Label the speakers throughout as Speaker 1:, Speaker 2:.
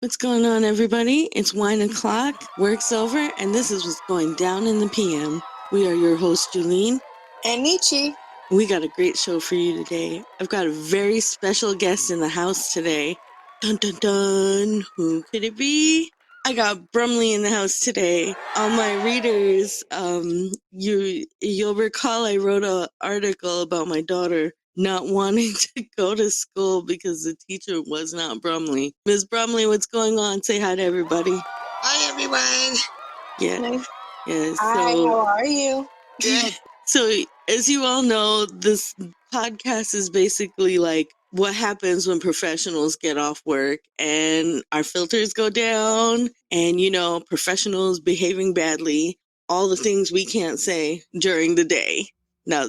Speaker 1: What's going on, everybody? It's wine o'clock, work's over, and this is what's going down in the PM. We are your hosts, Julene
Speaker 2: and Nietzsche.
Speaker 1: We got a great show for you today. I've got a very special guest in the house today. Dun dun dun. Who could it be? I got Brumley in the house today. All my readers, you'll recall I wrote an article about my daughter not wanting to go to school because the teacher was not Brumley. Miss Brumley, what's going on? Say hi to everybody.
Speaker 3: Hi, everyone.
Speaker 1: Yeah. Yeah.
Speaker 2: Hi, how are you?
Speaker 3: Good.
Speaker 1: So, as you all know, this podcast is basically like what happens when professionals get off work and our filters go down and, professionals behaving badly, all the things we can't say during the day. Now,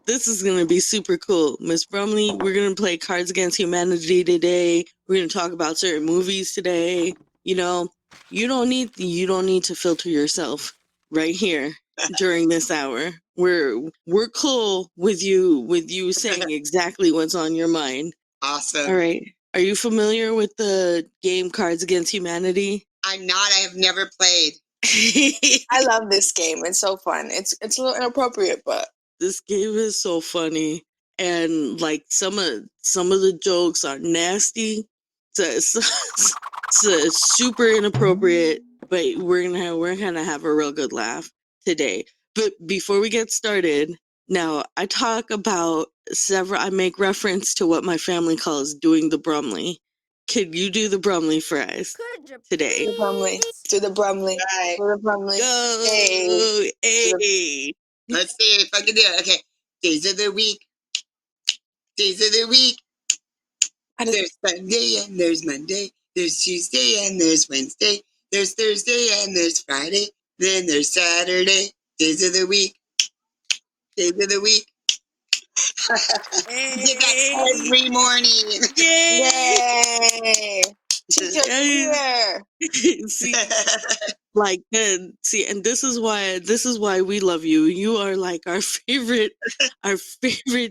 Speaker 1: this is going to be super cool. Miss Brumley, we're going to play Cards Against Humanity today. We're going to talk about certain movies today. You don't need to filter yourself right here during this hour. We're cool with you saying exactly what's on your mind.
Speaker 3: Awesome.
Speaker 1: All right. Are you familiar with the game Cards Against Humanity?
Speaker 3: I'm not. I have never played.
Speaker 2: I love this game. It's so fun. It's a little inappropriate, but
Speaker 1: this game is so funny, and like some of the jokes are nasty. So super inappropriate, but we're gonna have a real good laugh today. But before we get started, now I talk about I make reference to what my family calls doing the Brumley. Could you do the Brumley for us today?
Speaker 2: Do the Brumley. Do the Brumley.
Speaker 3: Right.
Speaker 2: Do the Brumley.
Speaker 1: Go!
Speaker 2: Hey.
Speaker 3: Let's see if I can do it. Okay. Days of the week. Days of the week. There's Sunday and there's Monday. There's Tuesday and there's Wednesday. There's Thursday and there's Friday. Then there's Saturday. Days of the week. Days of the week.
Speaker 1: Hey.
Speaker 3: Did that every morning.
Speaker 2: Yay!
Speaker 1: See, and this is why we love you. You are like our favorite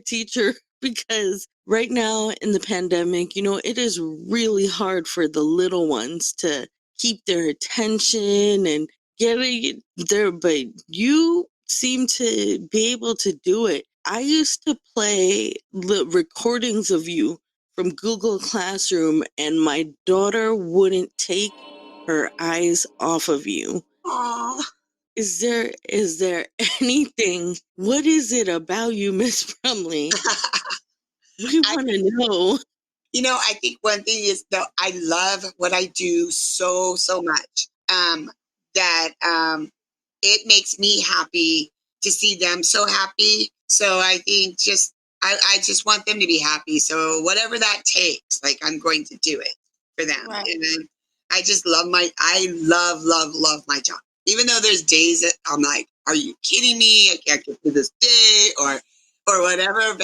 Speaker 1: teacher, because right now in the pandemic, it is really hard for the little ones to keep their attention and get it there, but you seem to be able to do it. I used to play the recordings of you from Google Classroom, and my daughter wouldn't take her eyes off of you.
Speaker 3: Aww.
Speaker 1: Is there anything? What is it about you, Miss Brumley? We want to know.
Speaker 3: I think one thing is that I love what I do so much. That it makes me happy to see them so happy. So I think I just want them to be happy. So whatever that takes, like I'm going to do it for them.
Speaker 2: Right.
Speaker 3: And then I just love I love my job. Even though there's days that I'm like, are you kidding me? I can't get through this day or whatever.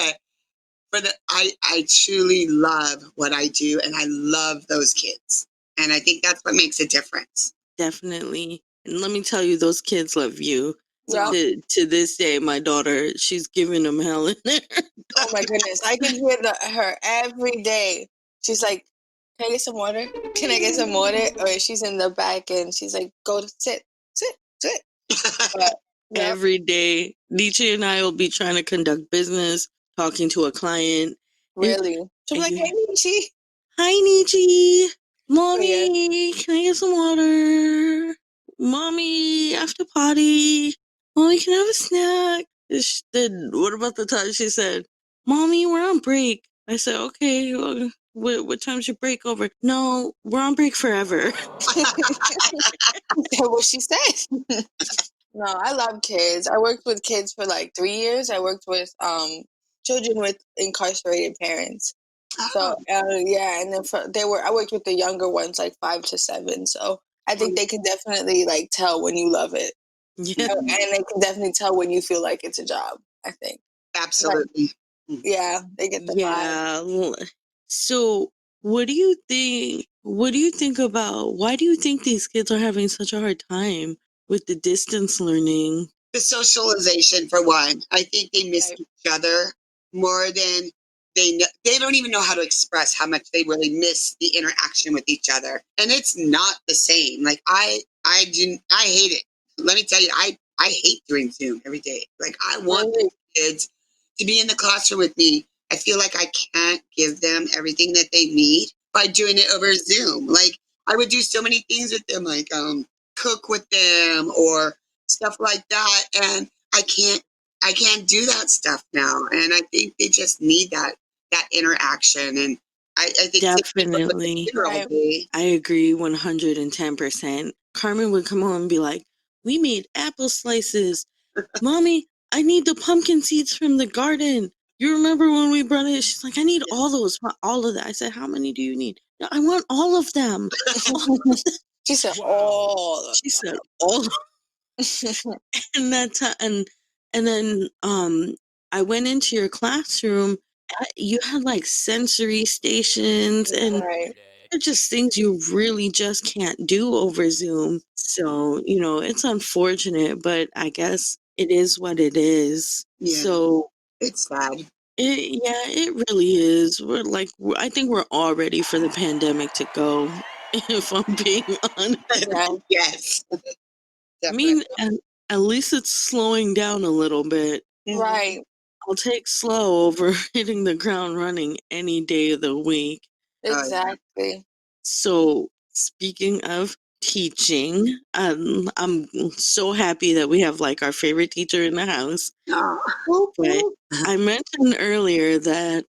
Speaker 3: But I truly love what I do, and I love those kids. And I think that's what makes a difference.
Speaker 1: Definitely. And let me tell you, those kids love you.
Speaker 2: Yeah.
Speaker 1: To this day, my daughter, she's giving them hell in there.
Speaker 2: Oh my goodness. I can hear her every day. She's like, can I get some water? Can I get some water? Or she's in the back and she's like, go to sit. But,
Speaker 1: every day, Nietzsche and I will be trying to conduct business, talking to a client.
Speaker 2: Really? So I'm like, hey, Nietzsche.
Speaker 1: Hi, Nietzsche. Mommy, can I get some water? Mommy, after potty. Mommy, can I have a snack? Then what about the time she said, Mommy, we're on break? I said, okay, well, what time's your break over? No, we're on break forever.
Speaker 2: That's what she said. No, I love kids. I worked with kids for like 3 years. I worked with children with incarcerated parents. So yeah, and then I worked with the younger ones, like 5 to 7. So I think they can definitely like tell when you love it.
Speaker 1: Yeah.
Speaker 2: And they can definitely tell when you feel like it's a job, I think.
Speaker 3: Absolutely.
Speaker 2: Like, yeah, they get the vibe.
Speaker 1: So what do you think? What do you think about? Why do you think these kids are having such a hard time with the distance learning?
Speaker 3: The socialization, for one. I think they miss each other more than they don't even know how to express how much they really miss the interaction with each other, and it's not the same. Like I hate it. Let me tell you, I hate doing Zoom every day. Like I want
Speaker 2: Really?
Speaker 3: kids to be in the classroom with me. I feel like I can't give them everything that they need by doing it over Zoom. Like I would do so many things with them, like cook with them or stuff like that, and I can't do that stuff now. And I think they just need that interaction. And I think sitting with the
Speaker 1: Definitely.
Speaker 3: computer all
Speaker 2: Right.
Speaker 3: day.
Speaker 1: I agree 110%. Carmen would come home and be like, "We made apple slices. Mommy, I need the pumpkin seeds from the garden. You remember when we brought it?" She's like, "I need all those, all of that." I said, "How many do you need?" "No, I want all of them." All of them.
Speaker 2: She said,
Speaker 4: Wow.
Speaker 2: all
Speaker 1: She said, "All." And that time, and then I went into your classroom. You had like sensory stations, and
Speaker 2: right.
Speaker 1: they're just things you really just can't do over Zoom. So, it's unfortunate, but I guess it is what it is.
Speaker 3: Yeah,
Speaker 1: So,
Speaker 3: it's sad.
Speaker 1: it really is. I think we're all ready for the pandemic to go, if I'm being honest.
Speaker 2: Yeah.
Speaker 3: Yes,
Speaker 1: I
Speaker 3: definitely.
Speaker 1: mean, at least it's slowing down a little bit.
Speaker 2: Right.
Speaker 1: I'll take slow over hitting the ground running any day of the week.
Speaker 3: Oh, yeah.
Speaker 2: Exactly.
Speaker 1: So, speaking of teaching, I'm so happy that we have like our favorite teacher in the house.
Speaker 3: Oh,
Speaker 1: But I mentioned earlier that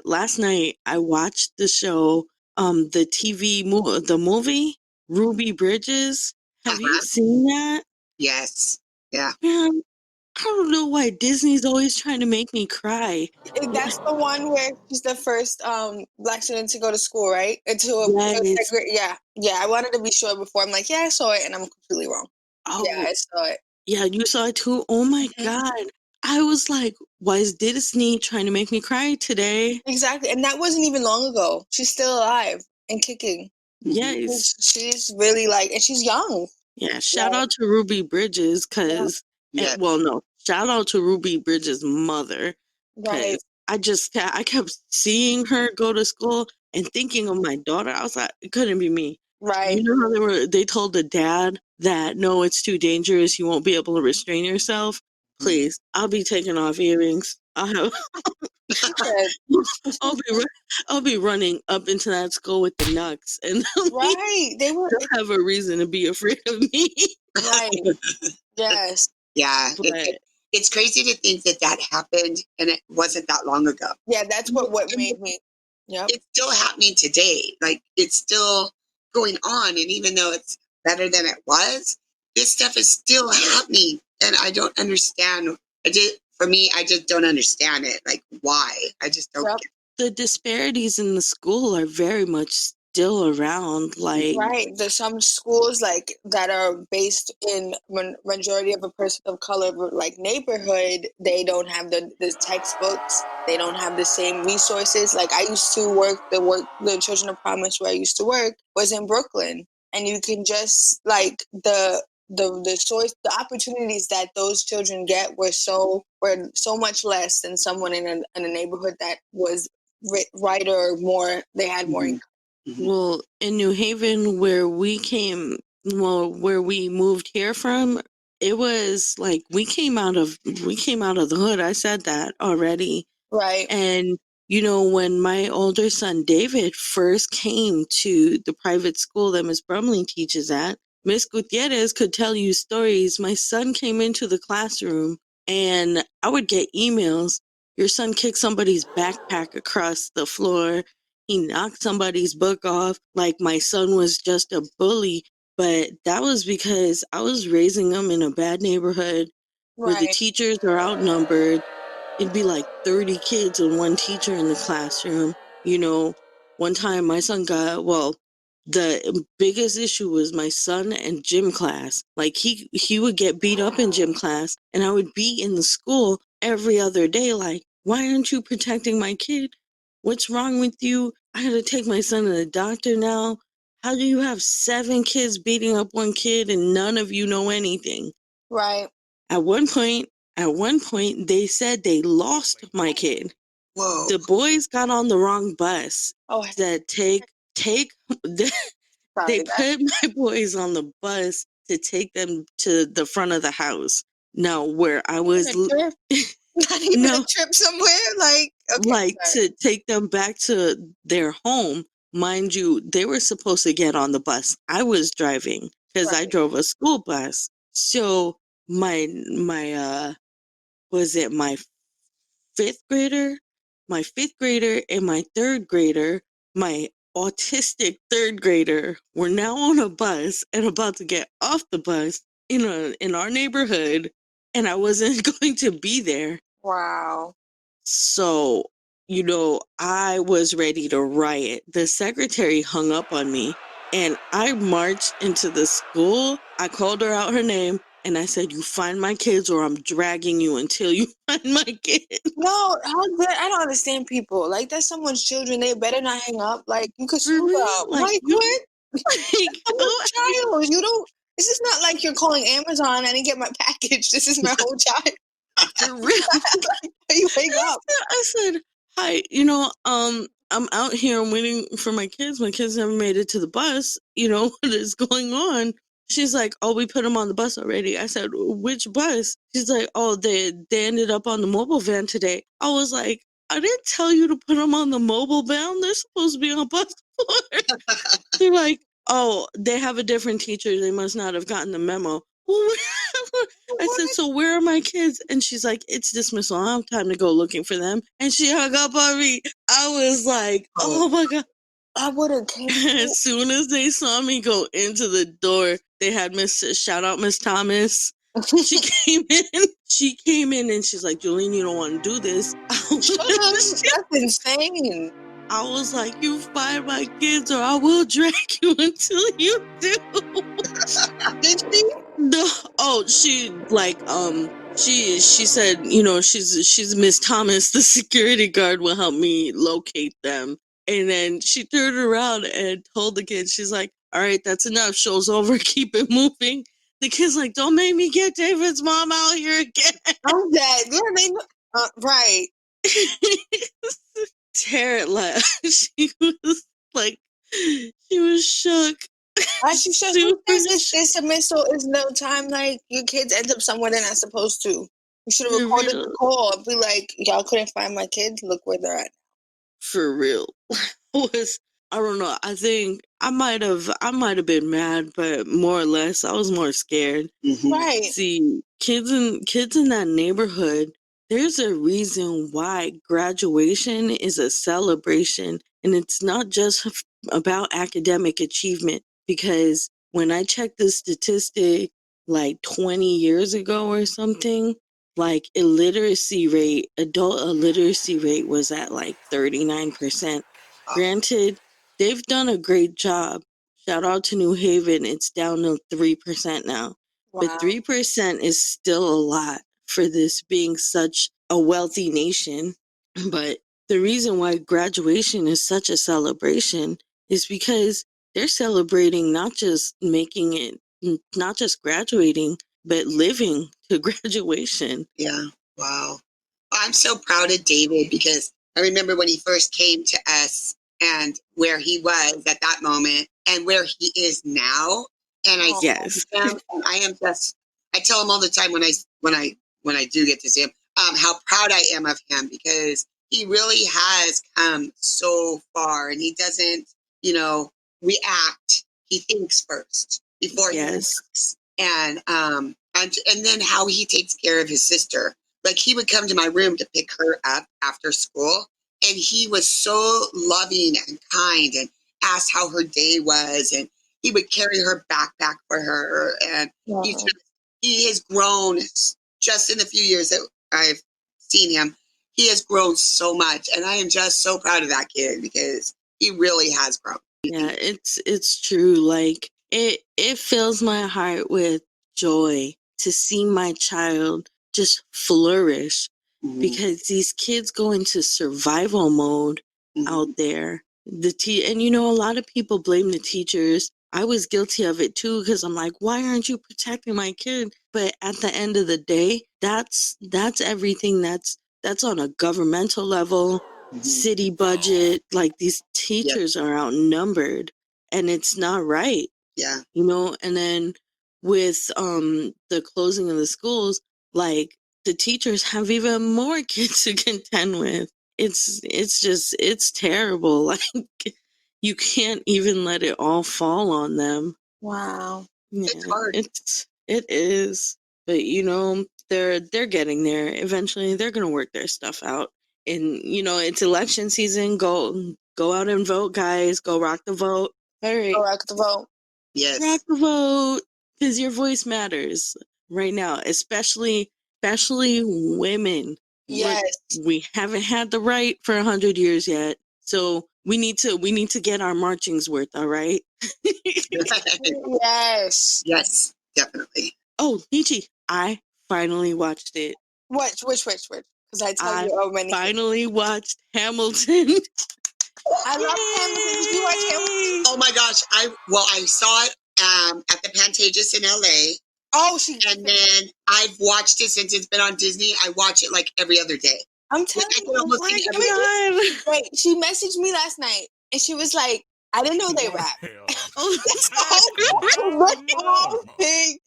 Speaker 1: last night I watched the show, the movie Ruby Bridges. Have you
Speaker 3: uh-huh.
Speaker 1: seen that?
Speaker 3: Yes. Yeah.
Speaker 1: Man, I don't know why Disney's always trying to make me cry.
Speaker 2: That's the one where she's the first black student to go to school, right?
Speaker 1: Yes.
Speaker 2: Yeah. Yeah. I wanted to be sure before. I'm like, yeah, I saw it, and I'm completely wrong. Yeah,
Speaker 1: Oh,
Speaker 2: I saw it.
Speaker 1: yeah, you saw it too? Oh my
Speaker 2: Mhm.
Speaker 1: God. I was like, why is Disney trying to make me cry today?
Speaker 2: Exactly. And that wasn't even long ago. She's still alive and kicking.
Speaker 1: Yes.
Speaker 2: She's really like, and she's young.
Speaker 1: Yeah, shout out to Ruby Bridges,
Speaker 3: Yes.
Speaker 1: shout out to Ruby Bridges' mother,
Speaker 2: Right.
Speaker 1: because I kept seeing her go to school and thinking of my daughter. I was like, it couldn't be me.
Speaker 2: Right.
Speaker 1: You know how they told the dad that, no, it's too dangerous, you won't be able to restrain yourself? Please, I'll be taking off earrings.
Speaker 2: Good.
Speaker 1: I'll be I'll be running up into that school with the Knucks, and
Speaker 2: Right. They were
Speaker 1: they'll have a reason to be afraid of me.
Speaker 2: right. Yes.
Speaker 3: Yeah.
Speaker 1: But
Speaker 3: It's crazy to think that happened and it wasn't that long ago.
Speaker 2: Yeah, that's what
Speaker 3: And
Speaker 2: made me. Yep.
Speaker 3: it's still happening today. Like it's still going on. And even though it's better than it was, this stuff is still happening. And I don't understand. For me, I just don't understand it. Like why? I just don't
Speaker 2: Yep.
Speaker 3: get
Speaker 1: the disparities in the school are very much still around. Like,
Speaker 2: Right. There's some schools like that are based in majority of a person of color like neighborhood. They don't have the textbooks. They don't have the same resources. Like I used to the Children of Promise where I used to work was in Brooklyn, and you can just like the opportunities that those children get were so much less than someone in a neighborhood that was righter, more they had more income.
Speaker 1: well, in New Haven, where we moved here from, it was like we came out of the hood. I said that already.
Speaker 2: Right.
Speaker 1: And when my older son David first came to the private school that Miss Brumley teaches at, Miss Gutierrez could tell you stories. My son came into the classroom and I would get emails. Your son kicked somebody's backpack across the floor. He knocked somebody's book off. Like my son was just a bully. But that was because I was raising him in a bad neighborhood where the
Speaker 2: Right.
Speaker 1: teachers are outnumbered. It'd be like 30 kids and one teacher in the classroom. One time my son the biggest issue was my son and gym class. Like he would get beat up in gym class, and I would be in the school every other day like, why aren't you protecting my kid? What's wrong with you? I had to take my son to the doctor now. How do you have 7 kids beating up one kid and none of you know anything?
Speaker 2: Right.
Speaker 1: At one point, they said they lost my kid.
Speaker 3: Whoa.
Speaker 1: The boys got on the wrong bus.
Speaker 2: Oh,
Speaker 1: That take they put my boys on the bus to take them to the front of the house. Now, where I was,
Speaker 2: not even
Speaker 1: no,
Speaker 2: a trip somewhere. Like, okay,
Speaker 1: like
Speaker 2: sorry.
Speaker 1: to take them back to their home. Mind you, they were supposed to get on the bus. I was driving because I
Speaker 2: Right.
Speaker 1: drove a school bus. So my was it my fifth grader, and my third grader, my autistic third grader, were now on a bus and about to get off the bus in our neighborhood, and I wasn't going to be there.
Speaker 2: Wow.
Speaker 1: So, I was ready to riot. The secretary hung up on me, and I marched into the school. I called her out her name, and I said, "You find my kids or I'm dragging you until you find my kids."
Speaker 2: No, I don't understand people. Like, that's someone's children. They better not hang up. Like, you could
Speaker 1: For
Speaker 2: sue
Speaker 1: real?
Speaker 2: them.
Speaker 1: Like,
Speaker 2: Like,
Speaker 1: you,
Speaker 2: what?
Speaker 1: like,
Speaker 2: Someone's child. You don't. This is not like you're calling Amazon. I didn't get my package. This is my whole child.
Speaker 1: for real.
Speaker 2: You wake up.
Speaker 1: I said, "Hi, I'm out here. I'm waiting for my kids. My kids never made it to the bus. What is going on?" She's like, "Oh, we put them on the bus already." I said, "Which bus?" She's like, "Oh, they ended up on the mobile van today." I was like, "I didn't tell you to put them on the mobile van. They're supposed to be on bus 4." They're like, "Oh, they have a different teacher. They must not have gotten the memo." Well, I said,
Speaker 2: What?
Speaker 1: "So where are my kids?" And she's like, "It's dismissal. I don't have time to go looking for them." And she hung up on me. I was like, "Oh my God."
Speaker 2: I would have canceled.
Speaker 1: As soon as they saw me go into the door, they had shout out Miss Thomas. She came in. She came in and she's like, "Jolene, you don't want to do this."
Speaker 2: That's insane.
Speaker 1: I was like, "You find my kids or I will drag you until you do."
Speaker 2: Did she?
Speaker 1: No, she said, she's Miss Thomas, the security guard will help me locate them. And then she turned around and told the kids, she's like, "All right, that's enough. Show's over. Keep it moving." The kid's like, "Don't make me get David's mom out here again."
Speaker 2: I'm dead. Right.
Speaker 1: Tara laughed. She was like, she was shook.
Speaker 2: As you should. Who says this dismissal is no time? Like, your kids end up somewhere they're not supposed to. You should have recorded the call and be like, "Y'all couldn't find my kids. Look where they're at."
Speaker 1: For real. I don't know. I think I might have been mad, but more or less I was more scared.
Speaker 3: Mm-hmm.
Speaker 2: Right.
Speaker 1: See, kids in that neighborhood, there's a reason why graduation is a celebration, and it's not just about academic achievement, because when I checked the statistic like 20 years ago or something, like adult illiteracy rate was at like 39%. Granted, they've done a great job. Shout out to New Haven. It's down to 3% now.
Speaker 2: Wow.
Speaker 1: But 3% is still a lot for this being such a wealthy nation. But the reason why graduation is such a celebration is because they're celebrating not just graduating, but living to graduation.
Speaker 3: Yeah. Wow. I'm so proud of David because I remember when he first came to us and where he was at that moment and where he is now. And I
Speaker 1: Yes.
Speaker 3: see him, and I tell him all the time when I do get to see him, how proud I am of him because he really has come so far and he doesn't, react. He thinks first before he acts. And then how he takes care of his sister. Like he would come to my room to pick her up after school, and he was so loving and kind and asked how her day was, and he would carry her backpack for her. And he has grown just in the few years that I've seen him. He has grown so much, and I am just so proud of that kid because he really has grown.
Speaker 1: Yeah, it's true. Like it fills my heart with joy to see my child just flourish, because these kids go into survival mode out there. And a lot of people blame the teachers. I was guilty of it too, because I'm like, why aren't you protecting my kid? But at the end of the day, that's everything that's that's on a governmental level, city budget. Like, these teachers are outnumbered, and it's not right.
Speaker 3: Yeah.
Speaker 1: You know, and then with the closing of the schools, like, the teachers have even more kids to contend with. It's terrible. Like, you can't even let it all fall on them.
Speaker 2: Wow.
Speaker 1: Yeah,
Speaker 3: It's hard.
Speaker 1: it is. But you know, they're getting there. Eventually they're gonna work their stuff out. And you know, it's election season. Go out and vote, guys. Go rock the vote. All right.
Speaker 2: Go rock the vote.
Speaker 3: Yes.
Speaker 1: Rock the vote, because your voice matters right now, especially women.
Speaker 2: Yes.
Speaker 1: Look, we haven't had the right for 100 years yet, so we need to get our marching's worth. All right.
Speaker 2: Yes.
Speaker 3: Yes, definitely.
Speaker 1: Oh, Nietzsche, I finally watched it.
Speaker 2: Which? Because I tell
Speaker 1: I
Speaker 2: you oh many.
Speaker 1: finally watched Hamilton.
Speaker 2: I love Hamilton. Did you watch Hamilton?
Speaker 3: Oh my gosh! I saw it at the Pantages in LA.
Speaker 2: Oh,
Speaker 3: and then I've watched it since it's been on Disney. I watch it like every other day.
Speaker 2: I'm telling
Speaker 3: I can
Speaker 2: you.
Speaker 3: almost see every
Speaker 1: God.
Speaker 2: Wait, she messaged me last night, and she was like, "I didn't know they rap." That's the whole thing.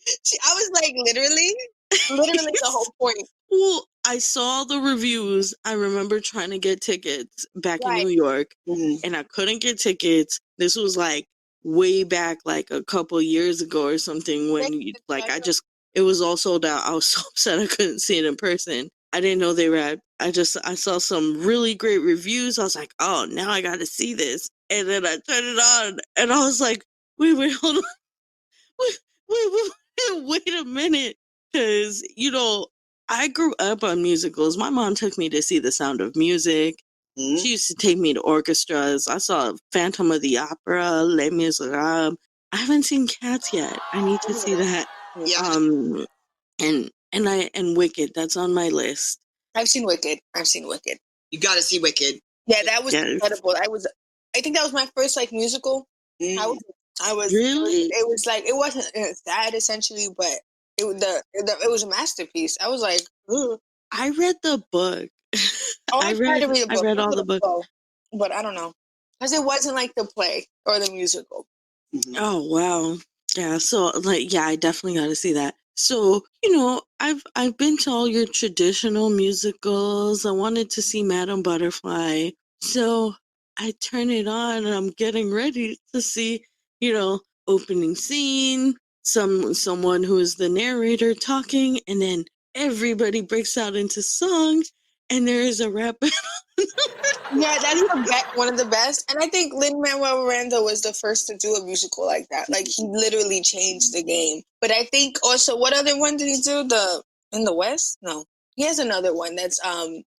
Speaker 2: I was like, literally the whole point.
Speaker 1: Well, I saw the reviews. I remember trying to get tickets back in
Speaker 2: Right.
Speaker 1: New York,
Speaker 3: Mhm.
Speaker 1: and I couldn't get tickets. This was like way back, like a couple years ago or something. When it was all sold out. I was so upset I couldn't see it in person. I didn't know they rap. I saw some really great reviews. I was like, oh, now I got to see this. And then I turned it on, and I was like, wait, hold on, wait a minute, because you know, I grew up on musicals. My mom took me to see The Sound of Music.
Speaker 3: Mhm.
Speaker 1: She used to take me to orchestras. I saw Phantom of the Opera, Les Miserables. I haven't seen Cats yet. I need to see that.
Speaker 3: Yeah.
Speaker 1: And Wicked. That's on my list.
Speaker 2: I've seen Wicked.
Speaker 3: You got to see Wicked.
Speaker 2: Yeah, that was
Speaker 1: Yes.
Speaker 2: incredible. I think that was my first like musical.
Speaker 3: Mm.
Speaker 2: I was
Speaker 1: Really?
Speaker 2: It was like it wasn't sad essentially, but it was a masterpiece. I was like, ugh.
Speaker 1: I read the book.
Speaker 2: Oh, I tried to read the book.
Speaker 1: I read all the books.
Speaker 2: But I don't know, because it wasn't like the play or the musical.
Speaker 3: Mhm.
Speaker 1: Oh wow. Yeah, so I definitely got to see that. So, you know, I've been to all your traditional musicals. I wanted to see Madame Butterfly. So, I turn it on and I'm getting ready to see, you know, opening scene, someone who is the narrator talking, and then everybody breaks out into song, and there is a rap.
Speaker 2: Yeah, that's one of the best. And I think Lin-Manuel Miranda was the first to do a musical like that. Like, he literally changed the game. But I think also, what other one did he do? In the West? No. He has another one that's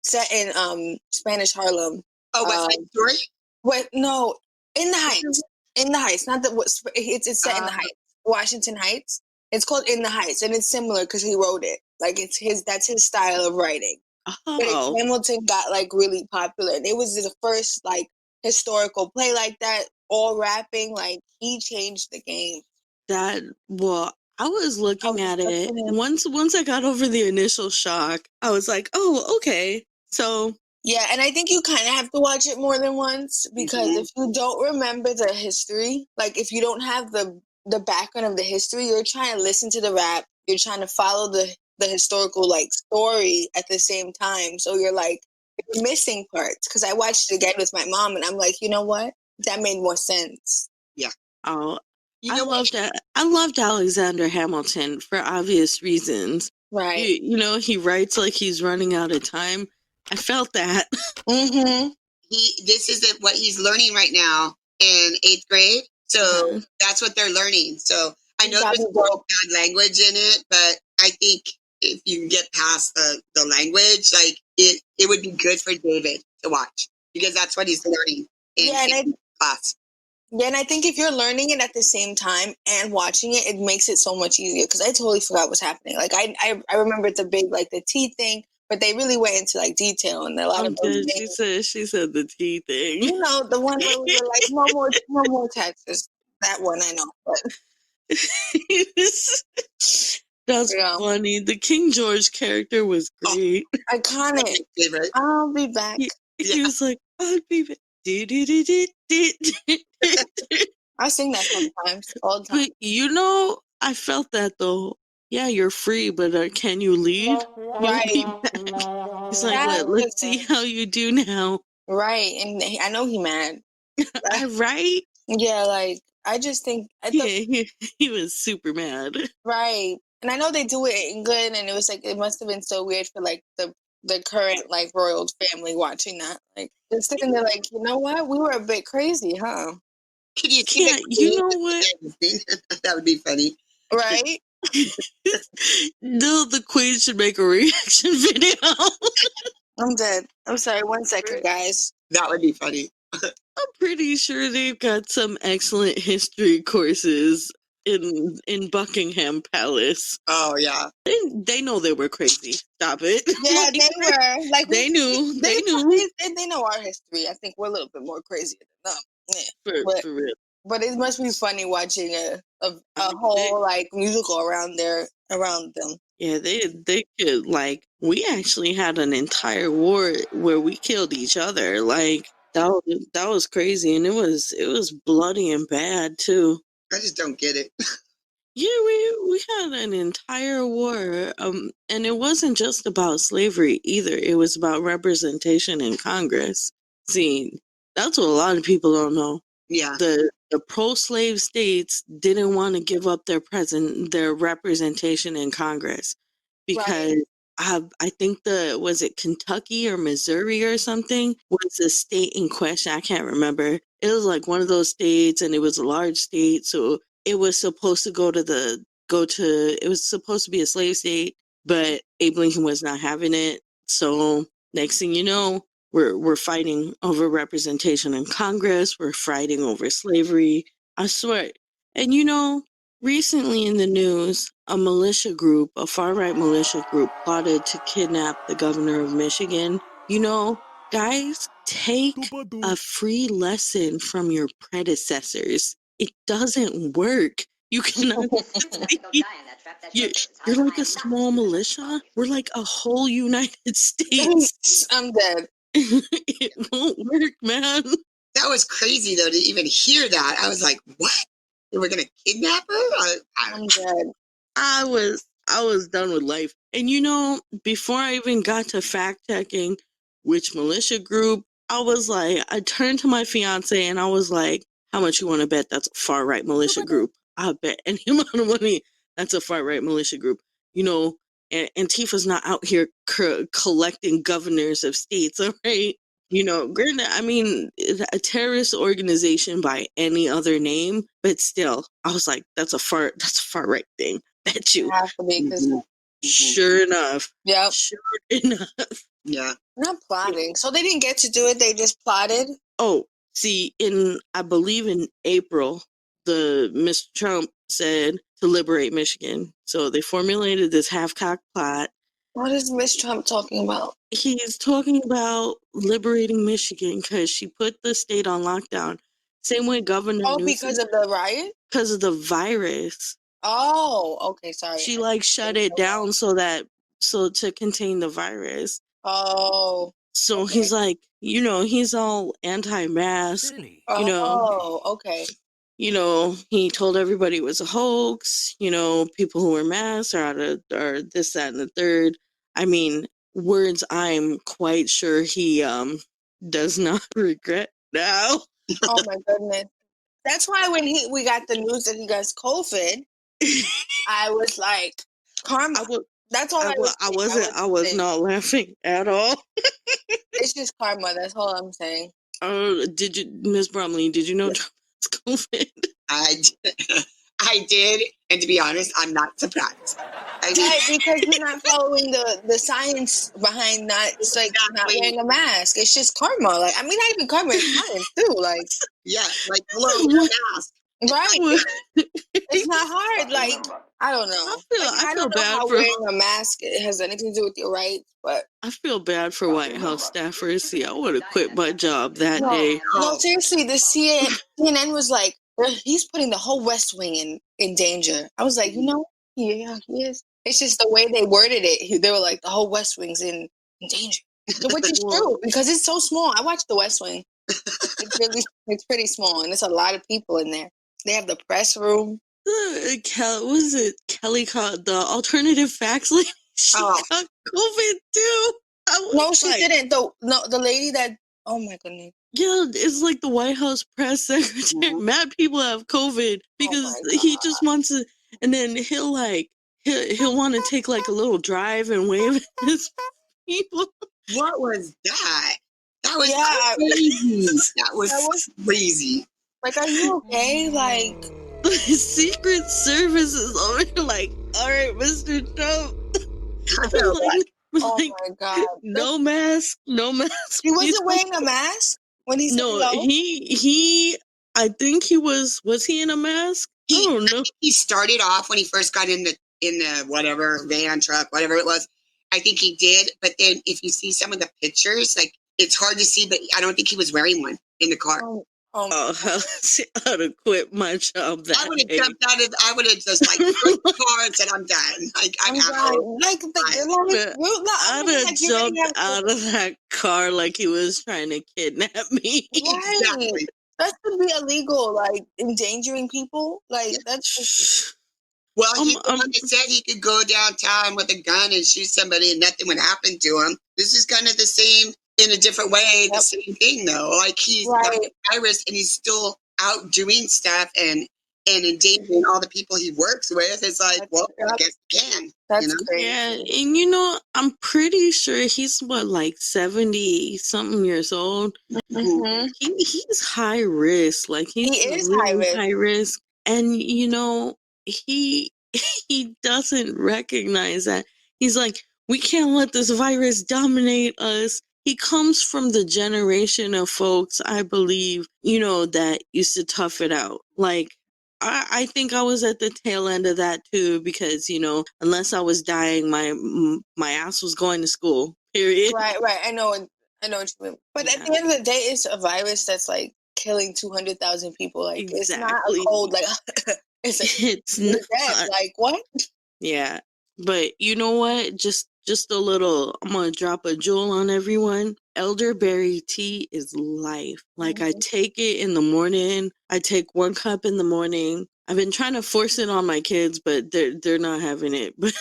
Speaker 2: set in Spanish Harlem.
Speaker 3: Oh, West Side Story?
Speaker 2: What? No, In the Heights. In the Heights. Not the it's set in the Heights. Washington Heights. It's called In the Heights, and it's similar because he wrote it. Like, that's his style of writing. But Hamilton got like really popular, and it was the first like historical play like that, all rapping. Like, he changed the game.
Speaker 1: I was looking at it once I got over the initial shock. I was like, oh, okay. So
Speaker 2: yeah, and I think you kind of have to watch it more than once, because if you don't remember the history, like if you don't have the background of the history, you're trying to listen to the rap, you're trying to follow the historical like story at the same time. So you're like, you're missing parts. Because I watched it again with my mom, and I'm like, you know what? That made more sense.
Speaker 3: Yeah.
Speaker 1: Oh, I loved Alexander Hamilton for obvious reasons.
Speaker 2: Right.
Speaker 1: You know, he writes like he's running out of time. I felt that.
Speaker 2: Mm-hmm.
Speaker 3: This is what he's learning right now in 8th grade. So that's what they're learning. So I know there's more bad language in it, but I think if you can get past the language, like it would be good for David to watch, because that's what he's learning in class.
Speaker 2: Yeah, and I think if you're learning it at the same time and watching it, it makes it so much easier, because I totally forgot what's happening. Like, I remember the big, like, the tea thing, but they really went into, like, detail and a lot of those things.
Speaker 1: She said the tea thing.
Speaker 2: You know, the one where we were like, no more taxes. That one I know. But
Speaker 1: That's
Speaker 2: Yeah.
Speaker 1: funny. The King George character was great.
Speaker 2: Iconic.
Speaker 3: Favorite.
Speaker 2: I'll be back.
Speaker 1: He was like, I'll be back.
Speaker 2: I sing that sometimes, all the time.
Speaker 1: But you know, I felt that though. Yeah, you're free, but can you leave? You'll be
Speaker 2: Right.
Speaker 1: back. He's like,
Speaker 2: That
Speaker 1: let's
Speaker 2: was
Speaker 1: see how you do now.
Speaker 2: right, and I know he mad.
Speaker 1: Right?
Speaker 2: Yeah, like I just think
Speaker 1: Yeah, he was super mad.
Speaker 2: right, and I know they do it in good, and it was like it must have been so weird for like the current like royal family watching that, like they're sitting there like, you know what, we were a bit crazy, huh?
Speaker 3: Could you see
Speaker 1: Yeah,
Speaker 3: the
Speaker 1: you
Speaker 3: queen?
Speaker 1: know what?
Speaker 3: That would be funny.
Speaker 2: Right?
Speaker 1: No, the queen should make a reaction video.
Speaker 2: I'm dead. I'm sorry. 1 second, guys.
Speaker 3: That would be funny.
Speaker 1: I'm pretty sure they've got some excellent history courses in Buckingham Palace.
Speaker 3: Oh yeah.
Speaker 1: They know they were crazy. Stop it.
Speaker 2: Yeah,
Speaker 1: Like,
Speaker 2: they were like
Speaker 1: they knew. They knew.
Speaker 2: They know our history. I think we're a little bit more crazy than them. Yeah.
Speaker 1: For real.
Speaker 2: But it must be funny watching a
Speaker 1: I mean,
Speaker 2: whole like musical around them.
Speaker 1: Yeah, they could, like, we actually had an entire war where we killed each other. Like that was crazy, and it was bloody and bad too.
Speaker 3: I just don't get it.
Speaker 1: Yeah, we had an entire war, and it wasn't just about slavery either. It was about representation in Congress. See, that's what a lot of people don't know.
Speaker 3: Yeah.
Speaker 1: The pro-slave states didn't want to give up their representation in Congress because I think was it Kentucky or Missouri or something was the state in question. I can't remember. It was like one of those states, and it was a large state, so it was supposed to it was supposed to be a slave state, but Abe Lincoln was not having it. So next thing you know, we're fighting over representation in Congress. We're fighting over slavery. I swear. And you know, recently in the news, a far-right militia group, plotted to kidnap the governor of Michigan. You know, guys, take a free lesson from your predecessors. It doesn't work. You cannot. You're like a small militia. We're like a whole United States.
Speaker 2: I'm dead.
Speaker 1: It won't work, man.
Speaker 3: That was crazy though to even hear that. I was like, what? They were gonna kidnap her?
Speaker 2: I'm dead.
Speaker 1: I was done with life. And you know, before I even got to fact checking which militia group, I turned to my fiance and I was like, how much you want to bet that's a far right militia group? I'll bet any amount of money that's a far right militia group. You know, Antifa's not out here collecting governors of states, all right? You know, granted, I mean, a terrorist organization by any other name, but still, I was like, that's a far right thing. Bet you.
Speaker 2: It has to be because
Speaker 1: Sure enough.
Speaker 2: Yep.
Speaker 1: Sure enough.
Speaker 3: Yeah.
Speaker 2: Not plotting. So they didn't get to do it. They just plotted.
Speaker 1: Oh, see, I believe in April, Mr. Trump said to liberate Michigan. So they formulated this half-cocked plot.
Speaker 2: What is Miss Trump talking about?
Speaker 1: He's talking about liberating Michigan because she put the state on lockdown. Same way Governor Newsom.
Speaker 2: Because of the riot?
Speaker 1: Because of the virus.
Speaker 2: Oh, okay, sorry.
Speaker 1: She shut it down so to contain the virus.
Speaker 2: Oh.
Speaker 1: So
Speaker 2: okay.
Speaker 1: he's like, you know, he's all anti-mask. You know.
Speaker 2: Oh, okay.
Speaker 1: You know, he told everybody it was a hoax. You know, people who wear masks are this, that, and the third. I mean, words I'm quite sure he does not regret now.
Speaker 2: Oh my goodness. That's why when we got the news that he got COVID, I was like, karma. That's all I
Speaker 1: was not laughing at all.
Speaker 2: It's just karma. That's all I'm saying.
Speaker 1: Did you, Ms. Brumley, did you know Trump has COVID?
Speaker 3: I did, and to be honest, I'm not surprised.
Speaker 2: Right, because you're not following the science behind not wearing a mask. It's just karma. Like, I mean, not even karma, it's science too. Like,
Speaker 3: yeah, like hello, mask.
Speaker 2: Right. It's not hard. Like, I don't know. I feel bad for wearing a mask. It has anything to do with your rights, but
Speaker 1: I feel bad for White House staffers. See, I would have quit my job that day.
Speaker 2: No, seriously, the CNN was like, he's putting the whole West Wing in danger. I was like, you know, yeah, he is. It's just the way they worded it. They were like, the whole West Wing's in danger. Which is true, because it's so small. I watched the West Wing. It's pretty small, and it's a lot of people in there. They have the press room.
Speaker 1: Was it Kelly called the alternative facts lady? She got COVID too.
Speaker 2: No, she didn't. The lady that, oh my goodness.
Speaker 1: Yeah, it's like the White House press secretary. Mm-hmm. Mad people have COVID because he just wants to, and then he'll want to take like a little drive and wave at his people.
Speaker 3: What was that? That was crazy. That was crazy.
Speaker 2: Like, are you okay? Like,
Speaker 1: the Secret Service is over like, all right, Mr. Trump.
Speaker 2: Oh my God.
Speaker 1: No mask.
Speaker 2: He wasn't wearing a mask when he said
Speaker 1: no. He I think he was he in a mask? I don't know.
Speaker 3: He started off when he first got in the whatever van, truck, whatever it was. I think he did, but then if you see some of the pictures, like, it's hard to see, but I don't think he was wearing one in the car.
Speaker 1: I would have quit my job.
Speaker 3: I would have jumped out of. I would have just quit the car and said, "I'm done. Like, I'm out."
Speaker 1: I'd have jumped out of that car like he was trying to kidnap me.
Speaker 2: Right. Exactly. That should be illegal. Like, endangering people. Like, that's just.
Speaker 3: Well, he said he could go downtown with a gun and shoot somebody and nothing would happen to him. This is kind of the same, in a different way, the same thing, though. Like, he's got the virus and he's still out doing stuff and endangering all the people he works with. It's like, I guess you can.
Speaker 2: That's crazy.
Speaker 1: Yeah, and I'm pretty sure he's 70-something years old.
Speaker 2: Mm-hmm.
Speaker 1: He's high risk. Like, he is really high risk. And, he doesn't recognize that. He's like, we can't let this virus dominate us. He comes from the generation of folks, I believe, that used to tough it out. Like, I think I was at the tail end of that too, because, unless I was dying, my ass was going to school, period.
Speaker 2: Right. I know what you mean. But at the end of the day, it's a virus that's like killing 200,000 people. Like, It's not a cold, like, it's not. Dead. Like, what?
Speaker 1: Yeah. But you know what? Just a little, I'm going to drop a jewel on everyone. Elderberry tea is life. Like, I take it in the morning. I take 1 cup in the morning. I've been trying to force it on my kids, but they're not having it. But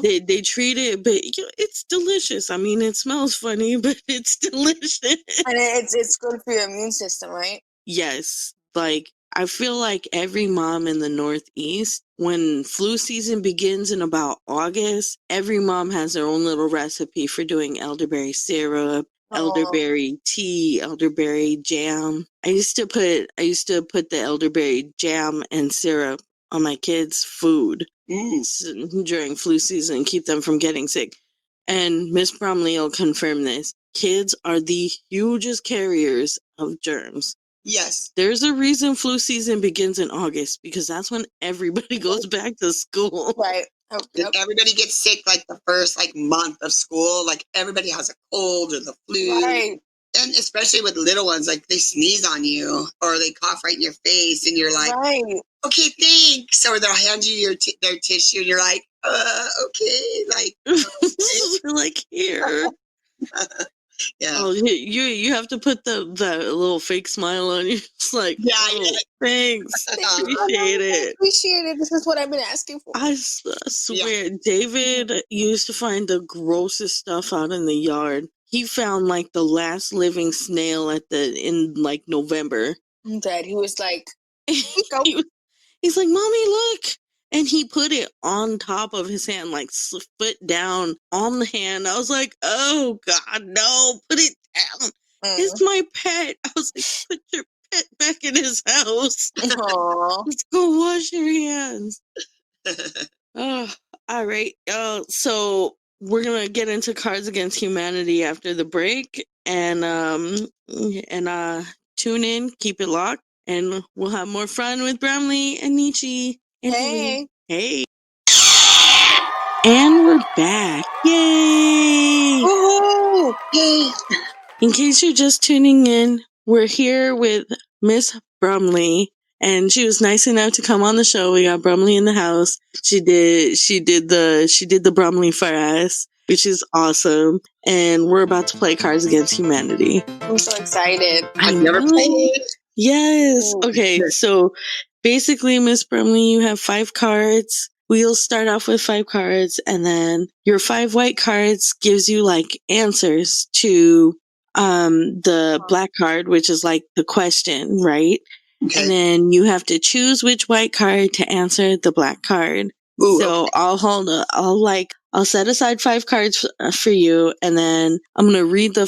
Speaker 1: they treat it, but it's delicious. I mean, it smells funny, but it's delicious.
Speaker 2: And it's good for your immune system, right?
Speaker 1: Yes. Like, I feel like every mom in the Northeast, when flu season begins in about August, every mom has their own little recipe for doing elderberry syrup, elderberry tea, elderberry jam. I used to put the elderberry jam and syrup on my kids' food during flu season, keep them from getting sick. And Miss Brumley will confirm this. Kids are the hugest carriers of germs.
Speaker 3: Yes.
Speaker 1: There's a reason flu season begins in August, because that's when everybody goes back to school.
Speaker 2: Right.
Speaker 3: Yep. Everybody gets sick like the first month of school. Like, everybody has a cold or the flu.
Speaker 2: Right.
Speaker 3: And especially with little ones, like, they sneeze on you or they cough right in your face and you're like, okay, thanks. Or they'll hand you their tissue and you're like, okay. Like, okay.
Speaker 1: Like, here.
Speaker 3: Yeah.
Speaker 1: Oh, you have to put the little fake smile on you. It's like, thanks. Appreciate it.
Speaker 2: Appreciate it. This is what I've been asking for.
Speaker 1: I swear, David used to find the grossest stuff out in the yard. He found the last living snail in November.
Speaker 2: Dad, he was like,
Speaker 1: he's like, Mommy, look. And he put it on top of his hand, foot down on the hand. I was like, oh, God, no, put it down. It's my pet. I was like, put your pet back in his house. Let's go wash your hands. Oh, all right. So we're going to get into Cards Against Humanity after the break. And tune in, keep it locked, and we'll have more fun with Brumley and Nietzsche.
Speaker 2: Hey.
Speaker 1: And we're back. Yay!
Speaker 2: Woohoo! Yay!
Speaker 1: In case you're just tuning in, we're here with Miss Brumley, and she was nice enough to come on the show. We got Brumley in the house. She did the Brumley for us, which is awesome. And we're about to play Cards Against Humanity.
Speaker 2: I'm so excited.
Speaker 3: I've never played.
Speaker 1: Yes. Okay. So basically, Miss Brumley, you have 5 cards. We'll start off with 5 cards, and then your 5 white cards gives you like answers to the black card, which is like the question, right?
Speaker 3: Okay.
Speaker 1: And then you have to choose which white card to answer the black card.
Speaker 3: Ooh,
Speaker 1: So
Speaker 3: okay.
Speaker 1: I'll set aside 5 cards for you, and then I'm gonna read the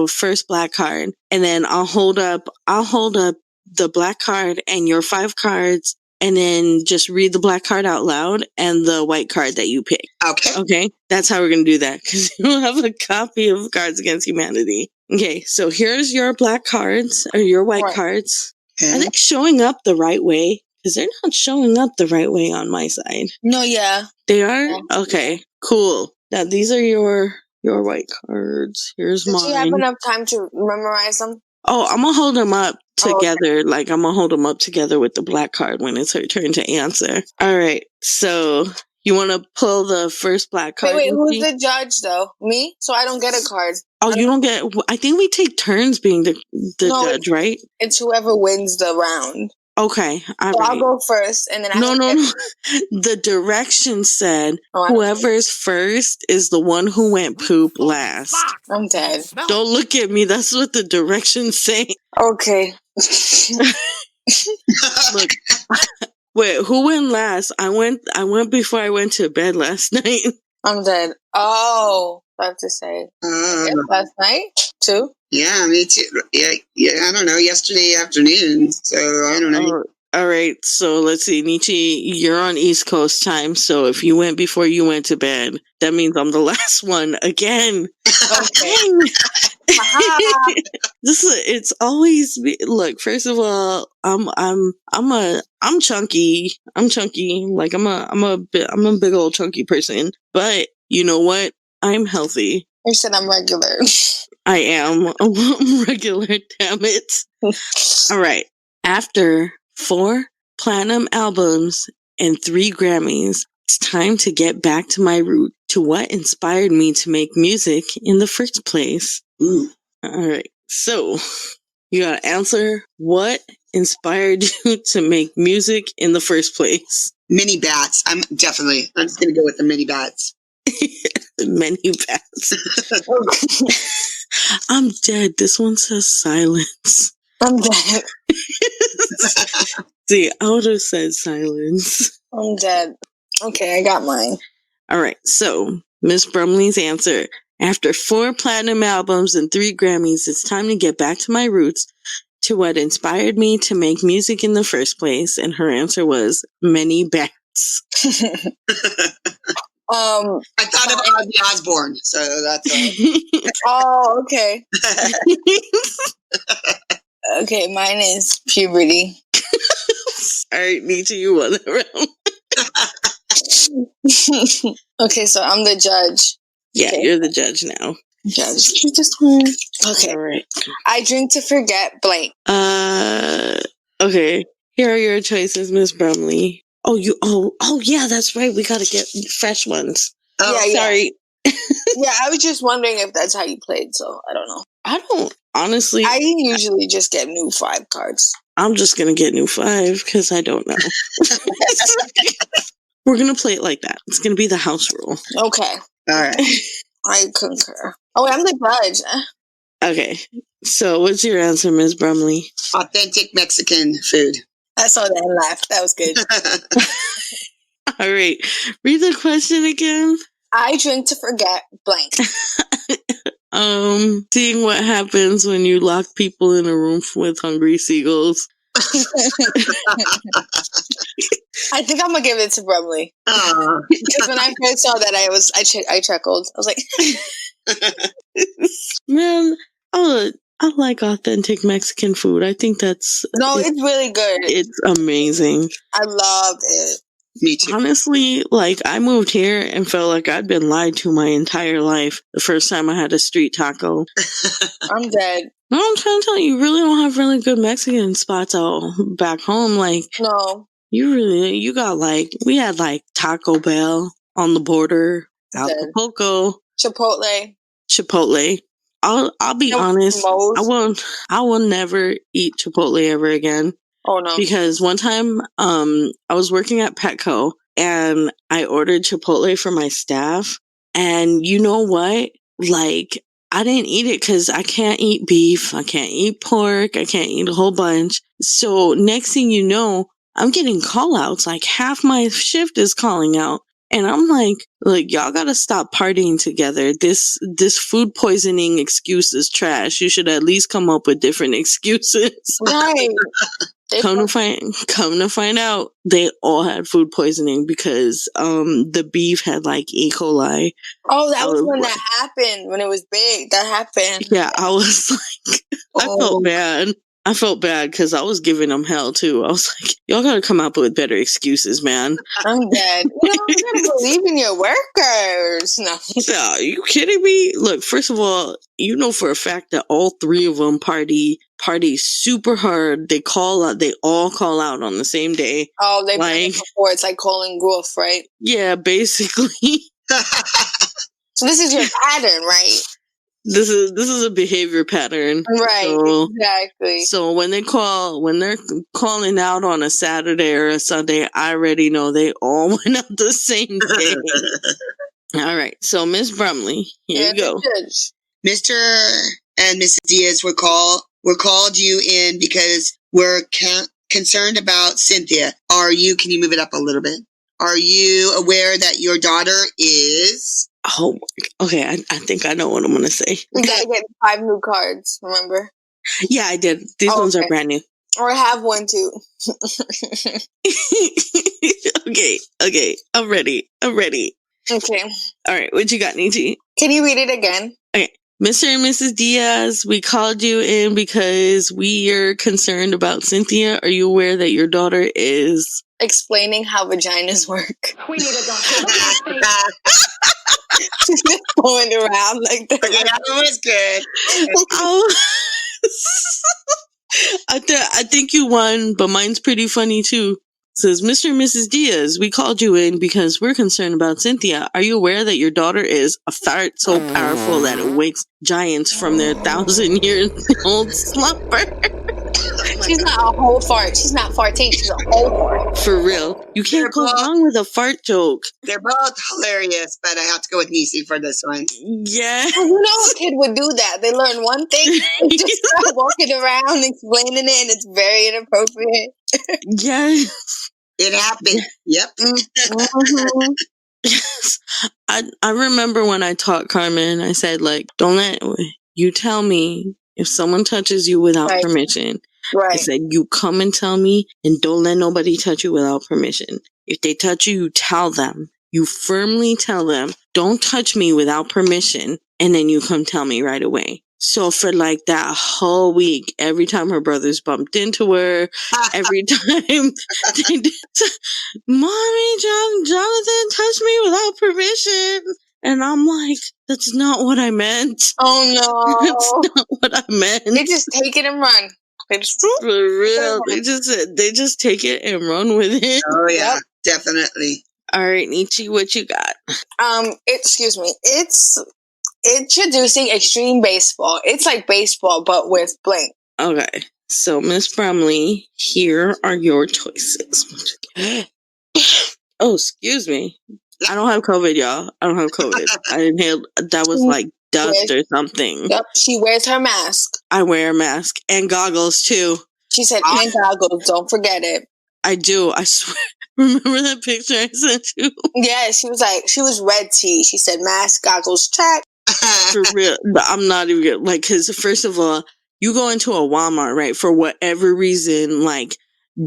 Speaker 1: first black card, and then I'll hold up the black card and your 5 cards, and then just read the black card out loud and the white card that you pick.
Speaker 3: Okay.
Speaker 1: Okay, that's how we're gonna do that, because you don't have a copy of Cards Against Humanity. Okay, so here's your black cards or your white cards. Are they showing up the right way? Because they're not showing up the right way on my side.
Speaker 2: No, yeah.
Speaker 1: They are? Okay, cool. Now, these are your white cards. Here's mine.
Speaker 2: Did you have enough time to memorize them?
Speaker 1: Oh, I'm going to hold them up together. Okay. Like, I'm going to hold them up together with the black card when it's her turn to answer. All right, so you want to pull the first black card?
Speaker 2: Wait, who's the judge, though? Me? So I don't get a card.
Speaker 1: Oh, you don't get... I think we take turns being the judge, right?
Speaker 2: It's whoever wins the round.
Speaker 1: Okay, all right.
Speaker 2: I'll go first, and then
Speaker 1: No. The direction said whoever's first is the one who went poop last.
Speaker 2: I'm dead.
Speaker 1: Don't look at me. That's what the directions say.
Speaker 2: Okay.
Speaker 1: Look. Wait, who went last? I went before I went to bed last night.
Speaker 2: I'm dead. Oh, I have to say. Last night, too?
Speaker 3: Yeah, me too. Yeah, I don't know. Yesterday afternoon, so I don't know.
Speaker 1: All right, so let's see. Nietzsche, you're on East Coast time, so if you went before you went to bed, that means I'm the last one again.
Speaker 2: Okay.
Speaker 1: It's always look. First of all, I'm chunky. I'm chunky. Like I'm a big old chunky person. But you know what? I'm healthy.
Speaker 2: You said I'm regular.
Speaker 1: I am. I'm regular. Damn it. All right. After 4 platinum albums and 3 Grammys, it's time to get back to my root, to what inspired me to make music in the first place.
Speaker 3: Ooh.
Speaker 1: All right. So you got to answer what inspired you to make music in the first place.
Speaker 3: Mini bats. I'm just going to go with the mini bats.
Speaker 1: Many bats. I'm dead. This one says silence.
Speaker 2: I'm dead.
Speaker 1: See, I would have said silence.
Speaker 2: I'm dead. Okay, I got mine.
Speaker 1: All right, so Miss Brumley's answer. After 4 platinum albums and 3 Grammys, it's time to get back to my roots, to what inspired me to make music in the first place. And her answer was many bats.
Speaker 3: I thought about Ozzy Osbourne, so that's
Speaker 2: all. Oh, okay. Okay, mine is puberty.
Speaker 1: All right, Nietzsche, you won the round.
Speaker 2: Okay, so I'm the judge.
Speaker 1: Yeah,
Speaker 2: okay.
Speaker 1: You're the judge now.
Speaker 2: Judge, this one. Okay.
Speaker 1: All right.
Speaker 2: I drink to forget blank.
Speaker 1: Okay. Here are your choices, Miss Brumley. Oh, yeah, that's right. We gotta get fresh ones.
Speaker 3: Oh,
Speaker 2: yeah.
Speaker 1: Sorry.
Speaker 2: Yeah, I was just wondering if that's how you played, so I don't know.
Speaker 1: I don't, honestly.
Speaker 2: I usually just get new 5 cards.
Speaker 1: I'm just gonna get new 5 because I don't know. We're gonna play it like that. It's gonna be the house rule.
Speaker 2: Okay.
Speaker 3: All right.
Speaker 2: I concur. Oh, I'm the judge.
Speaker 1: Okay. So what's your answer, Ms. Brumley?
Speaker 3: Authentic Mexican food.
Speaker 2: I saw that and laughed. That was good.
Speaker 1: All right. Read the question again.
Speaker 2: I drink to forget blank.
Speaker 1: Seeing what happens when you lock people in a room with hungry seagulls.
Speaker 2: I think I'm gonna give it to Brumley. Because when I first saw that, I chuckled. I was like,
Speaker 1: man, I like authentic Mexican food. I think it's
Speaker 2: really good.
Speaker 1: It's amazing.
Speaker 2: I loved it.
Speaker 3: Me too.
Speaker 1: Honestly, like I moved here and felt like I'd been lied to my entire life. The first time I had a street taco.
Speaker 2: I'm dead.
Speaker 1: I'm trying to tell you, you really don't have really good Mexican spots out back home. Like,
Speaker 2: No.
Speaker 1: you got like, we had like Taco Bell on the border,
Speaker 2: Dead.
Speaker 1: Acapulco,
Speaker 2: Chipotle.
Speaker 1: I'll be
Speaker 2: No,
Speaker 1: honest,
Speaker 2: Moe's.
Speaker 1: I will never eat Chipotle ever again.
Speaker 2: Oh no.
Speaker 1: Because one time, I was working at Petco and I ordered Chipotle for my staff. And you know what? Like, I didn't eat it because I can't eat beef. I can't eat pork. I can't eat a whole bunch. So next thing you know, I'm getting call outs. Like half my shift is calling out. And I'm like, y'all gotta stop partying together. This food poisoning excuse is trash. You should at least come up with different excuses.
Speaker 2: Right.
Speaker 1: Come to find out, they all had food poisoning because the beef had like E. coli.
Speaker 2: Oh, that was when that happened. When it was big, that happened.
Speaker 1: Yeah, I was like, I felt bad. I felt bad because I was giving them hell too. I was like, y'all gotta come up with better excuses, man.
Speaker 2: I'm dead. You gotta believe in your workers. No.
Speaker 1: Are you kidding me? Look, first of all, you know for a fact that all three of them party super hard. They all call out on the same day.
Speaker 2: Oh, they've done it before. It's like calling Wolf, right?
Speaker 1: Yeah, basically.
Speaker 2: So this is your pattern, right?
Speaker 1: This is a behavior pattern.
Speaker 2: Right, exactly.
Speaker 1: So when they're calling out on a Saturday or a Sunday, I already know they all went out the same day. All right. So Miss Brumley, here you go.
Speaker 3: Mr. and Mrs. Diaz were called you in because we're concerned about Cynthia. Can you move it up a little bit? Are you aware that your daughter is...
Speaker 1: Oh, okay. I think I know what I'm going to say.
Speaker 2: We gotta get 5 new cards, remember?
Speaker 1: Yeah, I did. These ones are brand new.
Speaker 2: Or I have one too.
Speaker 1: Okay. I'm ready.
Speaker 2: Okay.
Speaker 1: All right. What you got, Nietzsche?
Speaker 2: Can you read it again?
Speaker 1: Okay. Mr. and Mrs. Diaz, we called you in because we are concerned about Cynthia. Are you aware that your daughter is...
Speaker 2: Explaining how vaginas work.
Speaker 4: We need a doctor.
Speaker 2: She's just going around like that.
Speaker 3: Okay, that one was good.
Speaker 1: I think you won, but mine's pretty funny too. It says, Mr. and Mrs. Diaz, we called you in because we're concerned about Cynthia. Are you aware that your daughter is a fart so powerful that it wakes giants from their 1,000-year-old slumber?
Speaker 2: She's not a whole fart. She's not farting. She's a whole fart.
Speaker 1: For real. You can't go wrong with a fart joke.
Speaker 3: They're both hilarious, but I have to go with Nisi for this one.
Speaker 1: Yeah.
Speaker 2: You know a kid would do that. They learn one thing, they just start walking around explaining it, and it's very inappropriate.
Speaker 1: Yes.
Speaker 3: It happened. Yep.
Speaker 2: Mm-hmm.
Speaker 1: Yes. I remember when I taught Carmen, I said, like, don't let you tell me if someone touches you without permission.
Speaker 2: Right.
Speaker 1: I said, you come and tell me, and don't let nobody touch you without permission. If they touch you, you tell them. You firmly tell them, don't touch me without permission, and then you come tell me right away. So for like that whole week, every time her brothers bumped into her, every time they did, Mommy, Jonathan touched me without permission. And I'm like, that's not what I meant.
Speaker 2: Oh no.
Speaker 1: That's not what I meant.
Speaker 2: They just take it and run. They just,
Speaker 1: for real. They just take it and run with it.
Speaker 3: Oh yeah, definitely.
Speaker 1: All right, Nietzsche, what you got?
Speaker 2: Excuse me. It's introducing extreme baseball. It's like baseball, but with blank.
Speaker 1: Okay. So, Miss Brumley, here are your choices. Oh, excuse me. I don't have COVID, y'all. I don't have COVID. I inhaled. That was like dust or something.
Speaker 2: Yep. She wears her mask.
Speaker 1: I wear a mask and goggles too.
Speaker 2: She said, and goggles. Don't forget it.
Speaker 1: I do. I swear. Remember that picture I sent you?
Speaker 2: Yeah, she was red tea. She said mask, goggles, check.
Speaker 1: For real. I'm not even like, because first of all, you go into a Walmart, right? For whatever reason, like,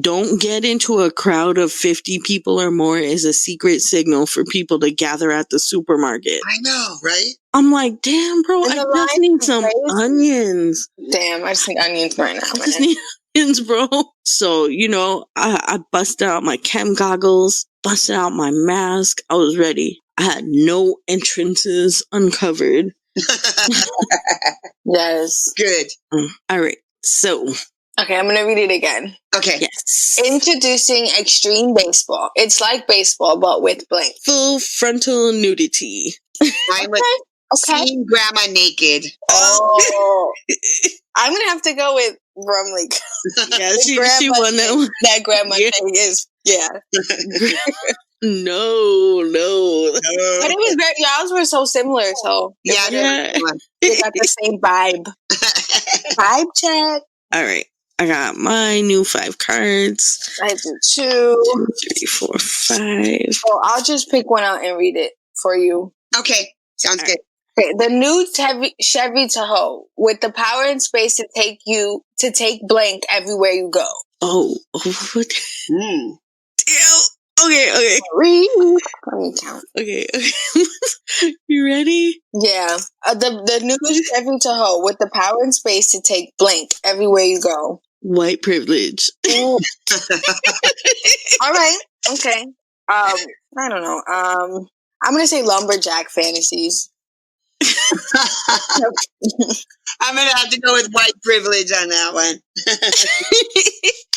Speaker 1: don't get into a crowd of 50 people or more is a secret signal for people to gather at the supermarket.
Speaker 3: I know, right?
Speaker 1: I'm like, damn, bro, I just need some onions.
Speaker 2: Damn, I just need onions right now.
Speaker 1: I just need onions, bro. So, you know, I busted out my chem goggles, busted out my mask. I was ready. I had no entrances uncovered.
Speaker 2: Yes.
Speaker 3: Good.
Speaker 1: All right. So,
Speaker 2: Okay, I'm going to read it again.
Speaker 3: Okay.
Speaker 1: yes.
Speaker 2: Introducing extreme baseball. It's like baseball, but with blank.
Speaker 1: Full frontal nudity.
Speaker 3: I was
Speaker 2: Okay.
Speaker 3: seeing grandma naked.
Speaker 2: Oh. I'm going to have to go with Brumley.
Speaker 1: Yeah,
Speaker 2: The
Speaker 1: she
Speaker 2: grandma
Speaker 1: won that
Speaker 2: thing.
Speaker 1: one.
Speaker 2: That grandma
Speaker 1: Yeah.
Speaker 2: thing is, yeah.
Speaker 1: No.
Speaker 2: But it was very, y'all were so similar, so.
Speaker 3: Yeah.
Speaker 1: Yeah.
Speaker 2: They got the same vibe. Vibe check.
Speaker 1: All right. I got my new 5 cards.
Speaker 2: I do 2.
Speaker 1: 2, 3, 4, 5.
Speaker 2: Oh, I'll just pick one out and read it for you.
Speaker 3: Okay. Sounds good.
Speaker 2: Okay, the new Chevy Tahoe with the power and space to take blank everywhere you go.
Speaker 1: Oh.
Speaker 3: Mm.
Speaker 1: Damn. Okay.
Speaker 2: Let me count.
Speaker 1: Okay. You ready?
Speaker 2: Yeah, the new Chevy Tahoe with the power and space to take blank everywhere you go.
Speaker 1: White privilege.
Speaker 2: All right. Okay. I don't know. I'm gonna say lumberjack fantasies.
Speaker 3: I'm going to have to go with white privilege on that one.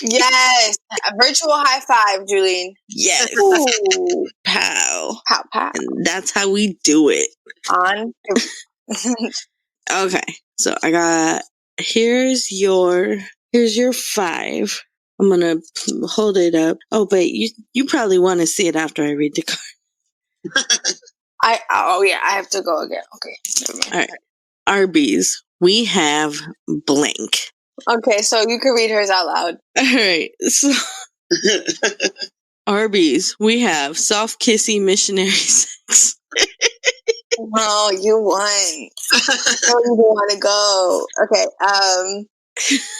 Speaker 2: Yes, a virtual high five, Julene.
Speaker 1: Yes.
Speaker 2: Ooh.
Speaker 1: Pow.
Speaker 2: Pow pow.
Speaker 1: And that's how we do it.
Speaker 2: On.
Speaker 1: Okay. So I got, here's your 5. I'm going to hold it up. Oh, but you probably want to see it after I read the card.
Speaker 2: I have to go again. Okay. Never mind.
Speaker 1: All right. Arby's, we have blank.
Speaker 2: Okay, so you can read hers out loud.
Speaker 1: All right. So Arby's, we have soft kissy missionary sex.
Speaker 2: Oh, you won. I don't even want to go. Okay.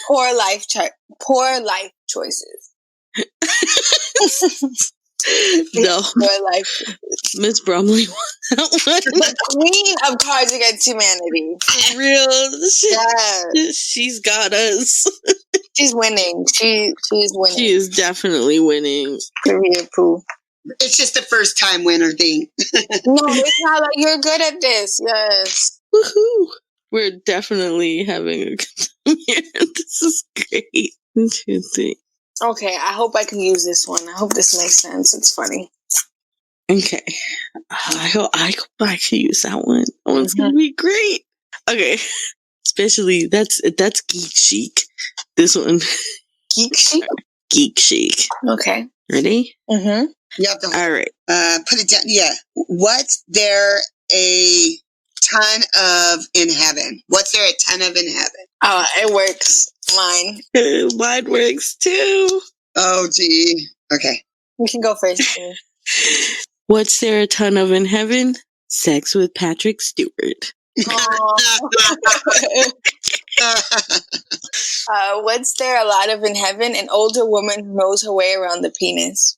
Speaker 2: Poor life choices.
Speaker 1: No.
Speaker 2: Poor life.
Speaker 1: Miss Brumley won that one.
Speaker 2: The queen of Cards Against Humanity.
Speaker 1: For real.
Speaker 2: Yes.
Speaker 1: She's got us.
Speaker 2: She's winning. She's winning.
Speaker 1: She is definitely winning.
Speaker 2: Period, poo.
Speaker 3: It's just a first time winner thing.
Speaker 2: No, it's not like you're good at this. Yes.
Speaker 1: Woohoo! We're definitely having a good time here. This is great. 1, 2, 3.
Speaker 2: Okay, I hope I can use this one. I hope this makes sense. It's funny.
Speaker 1: Okay. I hope I can use that one. Oh, it's gonna be great. Okay. Especially that's geek chic. This one.
Speaker 2: Geek chic?
Speaker 3: Geek chic.
Speaker 2: Okay.
Speaker 1: Ready?
Speaker 2: Mm-hmm.
Speaker 3: You have to
Speaker 1: All right.
Speaker 3: put it down. Yeah. What's there a ton of in heaven? What's there a ton of in heaven?
Speaker 2: Oh, it works. Mine.
Speaker 1: Mine works too.
Speaker 3: Oh, gee. Okay.
Speaker 2: You can go first. Too.
Speaker 1: What's there a ton of in heaven? Sex with Patrick Stewart.
Speaker 2: What's there a lot of in heaven? An older woman who knows her way around the penis.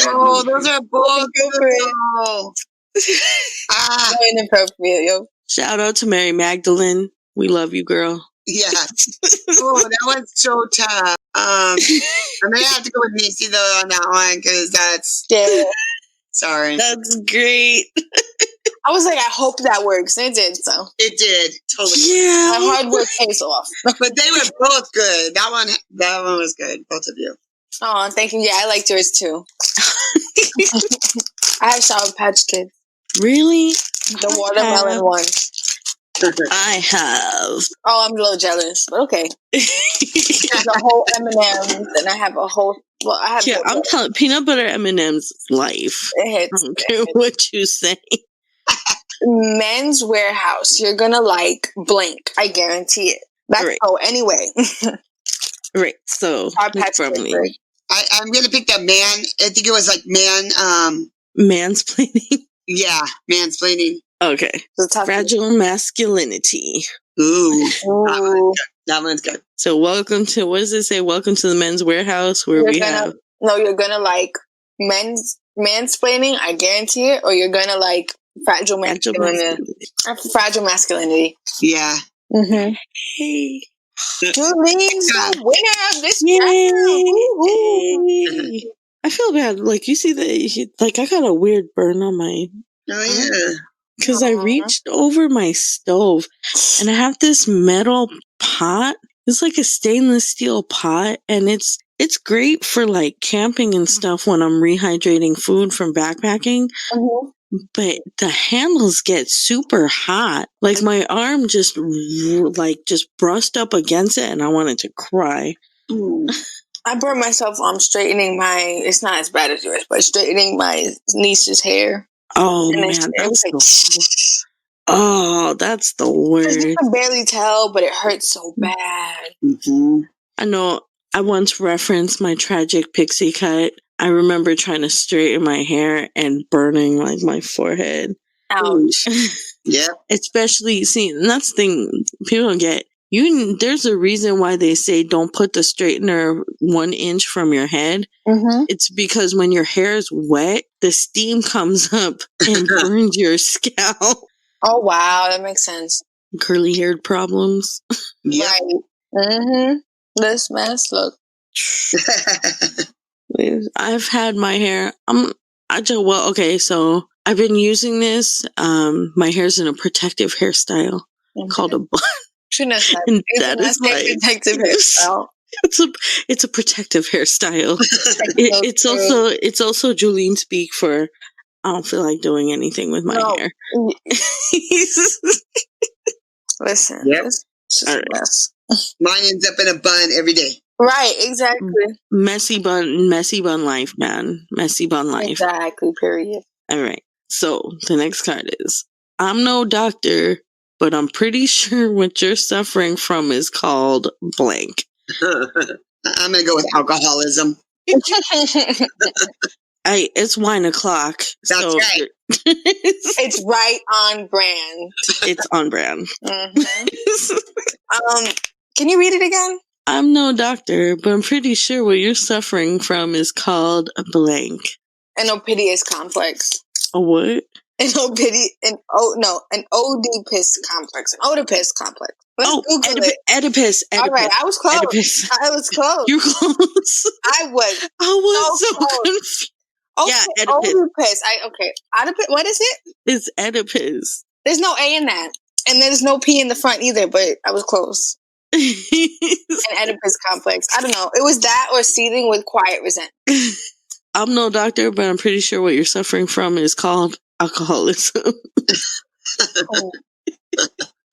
Speaker 3: Oh, those are both good.
Speaker 2: So inappropriate, yo.
Speaker 1: Shout out to Mary Magdalene. We love you, girl.
Speaker 3: Yeah. Oh, that was so tough. I'm gonna have to go with Macy though on that one because that's sorry.
Speaker 1: That's great.
Speaker 2: I was like, I hope that works. And it did, so.
Speaker 3: It did. Totally.
Speaker 1: Yeah.
Speaker 2: My hard work pays off.
Speaker 3: But they were both good. That one was good. Both of you.
Speaker 2: Oh, thank you. Yeah, I liked yours too. I have Sour Patch Kids.
Speaker 1: Really?
Speaker 2: The watermelon one.
Speaker 1: I have.
Speaker 2: Oh, I'm a little jealous, but okay. There's a whole M&M's, and I have a whole. Well, I have.
Speaker 1: Yeah, I'm telling peanut butter M&M's life.
Speaker 2: It hits.
Speaker 1: I don't care what you say.
Speaker 2: Men's Warehouse. You're gonna like blank. I guarantee it. That's
Speaker 1: right.
Speaker 2: Oh, anyway.
Speaker 1: Right. So
Speaker 3: I'm gonna pick that man. I think it was like man.
Speaker 1: Mansplaining.
Speaker 3: Yeah, mansplaining.
Speaker 1: Okay. Fragile masculinity.
Speaker 3: Ooh. That one's good.
Speaker 1: So welcome to, what does it say? Welcome to the Men's Warehouse where
Speaker 2: you're gonna like men's mansplaining, I guarantee it, or you're gonna like fragile masculinity. Fragile masculinity.
Speaker 3: Yeah.
Speaker 2: Mm-hmm.
Speaker 1: Hey.
Speaker 2: Julene's the winner of this
Speaker 1: round. I feel bad. Like, you see that, like, I got a weird burn on my
Speaker 3: Oh yeah.
Speaker 1: Because I reached over my stove and I have this metal pot. It's like a stainless steel pot, and it's great for like camping and stuff when I'm rehydrating food from backpacking.
Speaker 2: Mm-hmm.
Speaker 1: But the handles get super hot. Like my arm just brushed up against it, and I wanted to cry.
Speaker 2: I burned myself straightening it's not as bad as yours, but straightening my niece's hair.
Speaker 1: Oh
Speaker 2: And
Speaker 1: man,
Speaker 2: it was
Speaker 1: that's the worst.
Speaker 2: You can barely tell, but it hurts so bad.
Speaker 3: Mm-hmm.
Speaker 1: I know. I once referenced my tragic pixie cut. I remember trying to straighten my hair and burning like my forehead.
Speaker 2: Ouch.
Speaker 3: Yeah.
Speaker 1: Especially, see, and that's the thing people don't get. There's a reason why they say don't put the straightener 1 inch from your head.
Speaker 2: Mm-hmm.
Speaker 1: It's because when your hair is wet, the steam comes up and burns your scalp.
Speaker 2: Oh wow, that makes sense.
Speaker 1: Curly haired problems.
Speaker 3: Yep.
Speaker 2: Right. Mm-hmm. This mess, look.
Speaker 1: I've had my hair. Okay, so I've been using this. My hair's in a protective hairstyle called a bun.
Speaker 2: Shouldn't have said
Speaker 1: And
Speaker 2: it.
Speaker 1: that is like
Speaker 2: protective hairstyle.
Speaker 1: It's a protective hairstyle. It's also Julene speak for I don't feel like doing anything with my hair.
Speaker 2: Listen,
Speaker 3: Yep.
Speaker 2: it's just a mess.
Speaker 3: Mine ends up in a bun every day.
Speaker 2: Right, exactly.
Speaker 1: Messy bun life, man. Messy bun life.
Speaker 2: Exactly, period.
Speaker 1: All right. So the next card is, I'm no doctor, but I'm pretty sure what you're suffering from is called blank.
Speaker 3: I'm going to go with alcoholism.
Speaker 1: It's wine o'clock.
Speaker 3: That's right.
Speaker 2: It's right on brand.
Speaker 1: It's on brand.
Speaker 2: Mm-hmm. Can you read it again?
Speaker 1: I'm no doctor, but I'm pretty sure what you're suffering from is called a blank.
Speaker 2: An Oedipus complex.
Speaker 1: A what?
Speaker 2: An Oedipus complex. An Oedipus complex. Let's Google it.
Speaker 1: Oedipus.
Speaker 2: All right, I was close.
Speaker 1: Oedipus.
Speaker 2: I was close.
Speaker 1: You're close.
Speaker 2: I was
Speaker 1: so confused.
Speaker 2: Okay,
Speaker 1: yeah, Oedipus.
Speaker 2: Oedipus. What is it?
Speaker 1: It's Oedipus.
Speaker 2: There's no A in that. And there's no P in the front either, but I was close. An Oedipus complex. I don't know. It was that or seething with quiet resentment.
Speaker 1: I'm no doctor, but I'm pretty sure what you're suffering from is called alcoholism.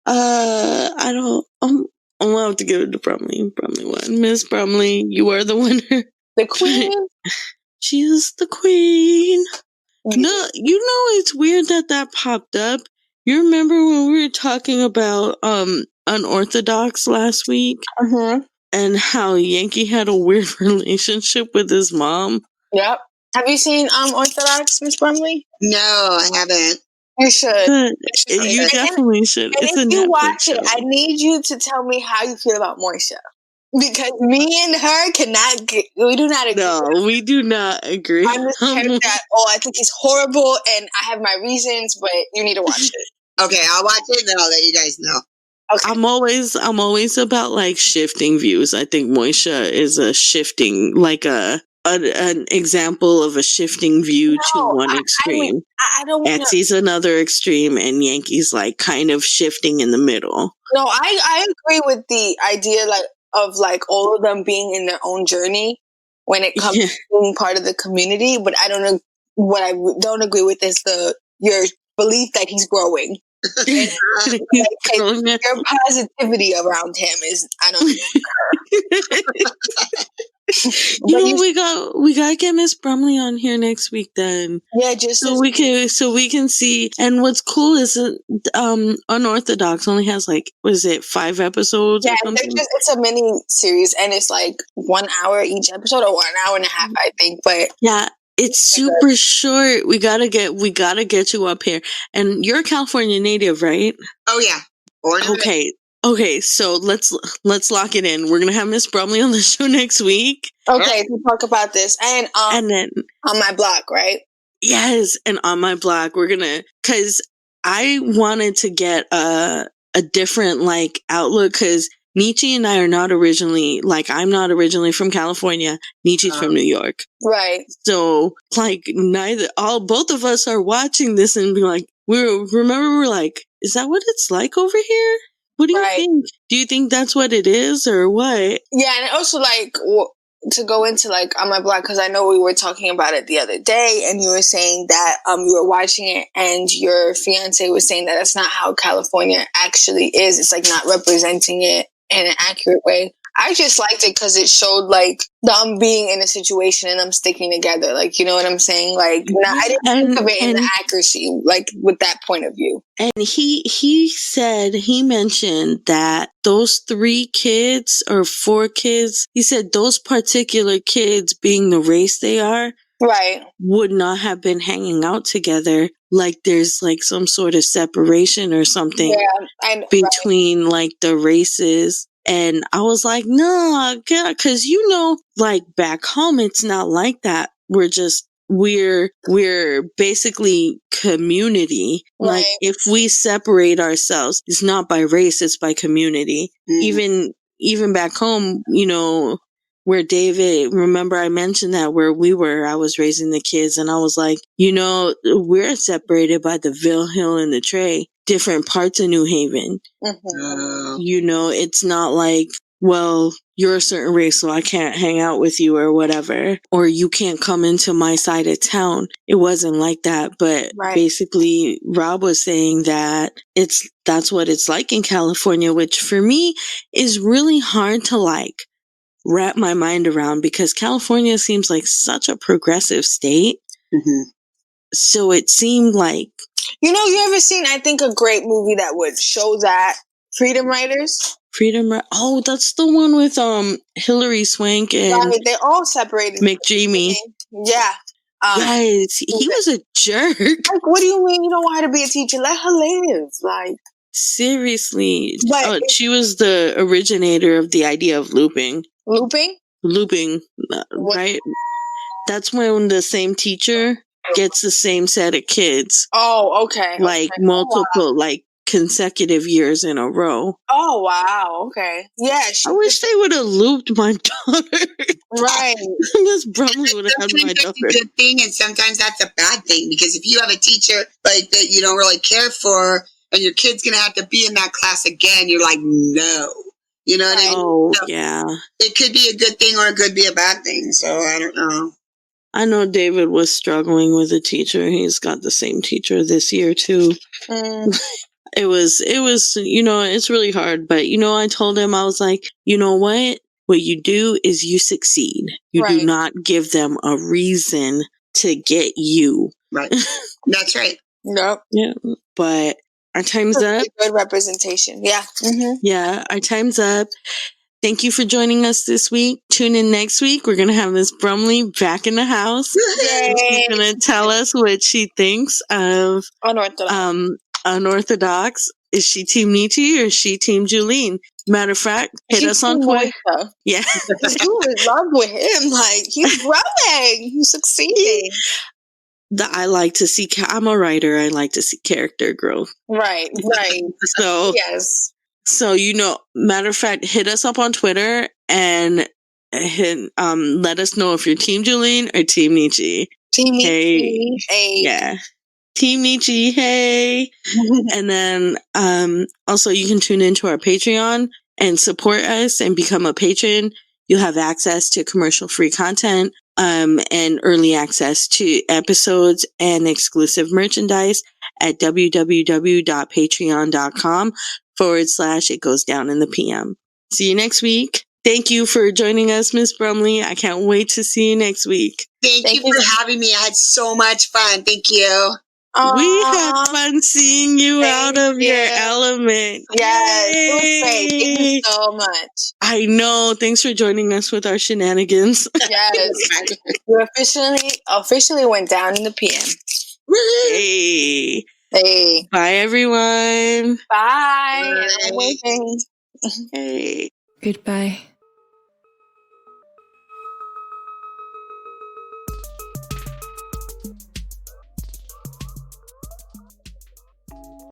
Speaker 1: I don't. I'm gonna have to give it to Brumley. Brumley won. Miss Brumley, you are the winner.
Speaker 2: The queen.
Speaker 1: She is the queen. No, it's weird that popped up. You remember when we were talking about unorthodox last week, and how Yankee had a weird relationship with his mom?
Speaker 2: Yep. Have you seen Orthodox, Miss Brumley?
Speaker 3: No, I haven't.
Speaker 2: You should.
Speaker 1: You definitely should.
Speaker 2: And if you watch it, I need you to tell me how you feel about Moisha. Because me and her we do not agree.
Speaker 1: No, we do not agree.
Speaker 2: I'm just that, I think he's horrible and I have my reasons, but you need to watch it.
Speaker 3: Okay, I'll watch it and then I'll let you guys know.
Speaker 1: Okay. I'm always about like shifting views. I think Moisha is a shifting, like an example of a shifting view to one extreme.
Speaker 2: I don't want
Speaker 1: Etsy's another extreme, and Yankee's like kind of shifting in the middle.
Speaker 2: No, I agree with the idea of all of them being in their own journey when it comes to being part of the community. But I don't know what I don't agree with is your belief that he's growing. Your positivity around him is, I don't know.
Speaker 1: We gotta get Miss Brumley on here next week then.
Speaker 2: Yeah, just
Speaker 1: so we can see. And what's cool is Unorthodox only has 5 episodes?
Speaker 2: Yeah,
Speaker 1: or something?
Speaker 2: It's a mini series, and it's 1 hour each episode, or 1 hour and a half, I think. But
Speaker 1: yeah. It's super short. We gotta get you up here. And you're a California native, right?
Speaker 3: Oh yeah.
Speaker 1: Okay, so let's lock it in. We're gonna have Miss Brumley on the show next week.
Speaker 2: Okay, to talk about this. And then on my blog, right?
Speaker 1: Yes, and on my blog, we're gonna, because I wanted to get a different outlook, because Nietzsche and I are not originally, like, I'm not originally from California. Nietzsche's from New York.
Speaker 2: Right.
Speaker 1: So, like, both of us are watching this and be like, we're like, is that what it's like over here? What do you think? Do you think that's what it is or what?
Speaker 2: Yeah, and also, like, to go into, like, On My Block, because I know we were talking about it the other day, and you were saying that you were watching it, and your fiance was saying that that's not how California actually is. It's, like, not representing it in an accurate way. I just liked it because it showed, like, them being in a situation and them sticking together. Like, you know what I'm saying? Like, I didn't think of it in the accuracy, like, with that point of view.
Speaker 1: And he mentioned that those 3 kids or 4 kids, he said those particular kids, being the race they are,
Speaker 2: right,
Speaker 1: would not have been hanging out together. Like there's like some sort of separation or something between like the races. And I was like, no, because like back home, it's not like that. We're basically community. Right. Like if we separate ourselves, it's not by race, it's by community. Even back home, where David, remember I mentioned that where I was raising the kids and I was like, we're separated by the Ville Hill and the Tray, different parts of New Haven. It's not like, well, you're a certain race, so I can't hang out with you or whatever, or you can't come into my side of town. It wasn't like that. But basically, Rob was saying that that's what it's like in California, which for me is really hard to like wrap my mind around because California seems like such a progressive state. Mm-hmm. So it seemed like,
Speaker 2: you ever seen, I think, a great movie that would show that? Freedom Writers?
Speaker 1: Oh, that's the one with Hilary Swank and
Speaker 2: they're all separated.
Speaker 1: McDreamy.
Speaker 2: Yeah.
Speaker 1: Yes, he was a jerk.
Speaker 2: Like, what do you mean you don't want her to be a teacher? Let her live. Like,
Speaker 1: seriously. She was the originator of the idea of looping. Looping, right? That's when the same teacher gets the same set of kids.
Speaker 2: Oh, okay.
Speaker 1: Like multiple, like consecutive years in a row.
Speaker 2: Oh, wow. Okay. Yeah.
Speaker 1: I wish they would have looped my daughter.
Speaker 2: Right.
Speaker 1: Miss Brumley would have had my daughter.
Speaker 3: That's a good thing, and sometimes that's a bad thing because if you have a teacher like that you don't really care for, and your kid's gonna have to be in that class again, you're like, no. You know what I mean?
Speaker 1: Oh, yeah.
Speaker 3: It could be a good thing or it could be a bad thing. So I don't know.
Speaker 1: I know David was struggling with a teacher. He's got the same teacher this year too. It was, it's really hard. But, I told him, I was like, you know what? What you do is you succeed. You do not give them a reason to get you.
Speaker 3: Right. That's right.
Speaker 2: Nope.
Speaker 1: Yeah. But our time's up.
Speaker 2: Good representation. Yeah. Mm-hmm.
Speaker 1: Yeah. Our time's up. Thank you for joining us this week. Tune in next week. We're going to have Miss Brumley back in the house. She's going to tell us what she thinks of Unorthodox. Is she Team Nietzsche or is she Team Julene? Matter of fact, hit us on Twitter. Yeah.
Speaker 2: You in love with him. Like, he's growing. He's succeeding.
Speaker 1: I like to see, I'm a writer. I like to see character growth.
Speaker 2: Right.
Speaker 1: So,
Speaker 2: yes.
Speaker 1: So, matter of fact, hit us up on Twitter and let us know if you're Team Julene or Team Nietzsche.
Speaker 2: Team Nietzsche. Hey.
Speaker 1: Yeah. Team Nietzsche. Hey. And then also you can tune into our Patreon and support us and become a patron. You'll have access to commercial-free content and early access to episodes and exclusive merchandise at www.patreon.com/It Goes Down in the PM. See you next week. Thank you for joining us, Miss Brumley. I can't wait to see you next week.
Speaker 3: Thank you for having me. I had so much fun. Thank you.
Speaker 1: We had fun seeing you out of your element.
Speaker 2: Yes, it was great. Thank you so much.
Speaker 1: I know. Thanks for joining us with our shenanigans.
Speaker 2: Yes. You officially went down in the PM.
Speaker 1: Hey.
Speaker 2: Hey.
Speaker 1: Bye, everyone.
Speaker 2: Bye.
Speaker 3: Bye.
Speaker 1: Hey.
Speaker 4: Goodbye.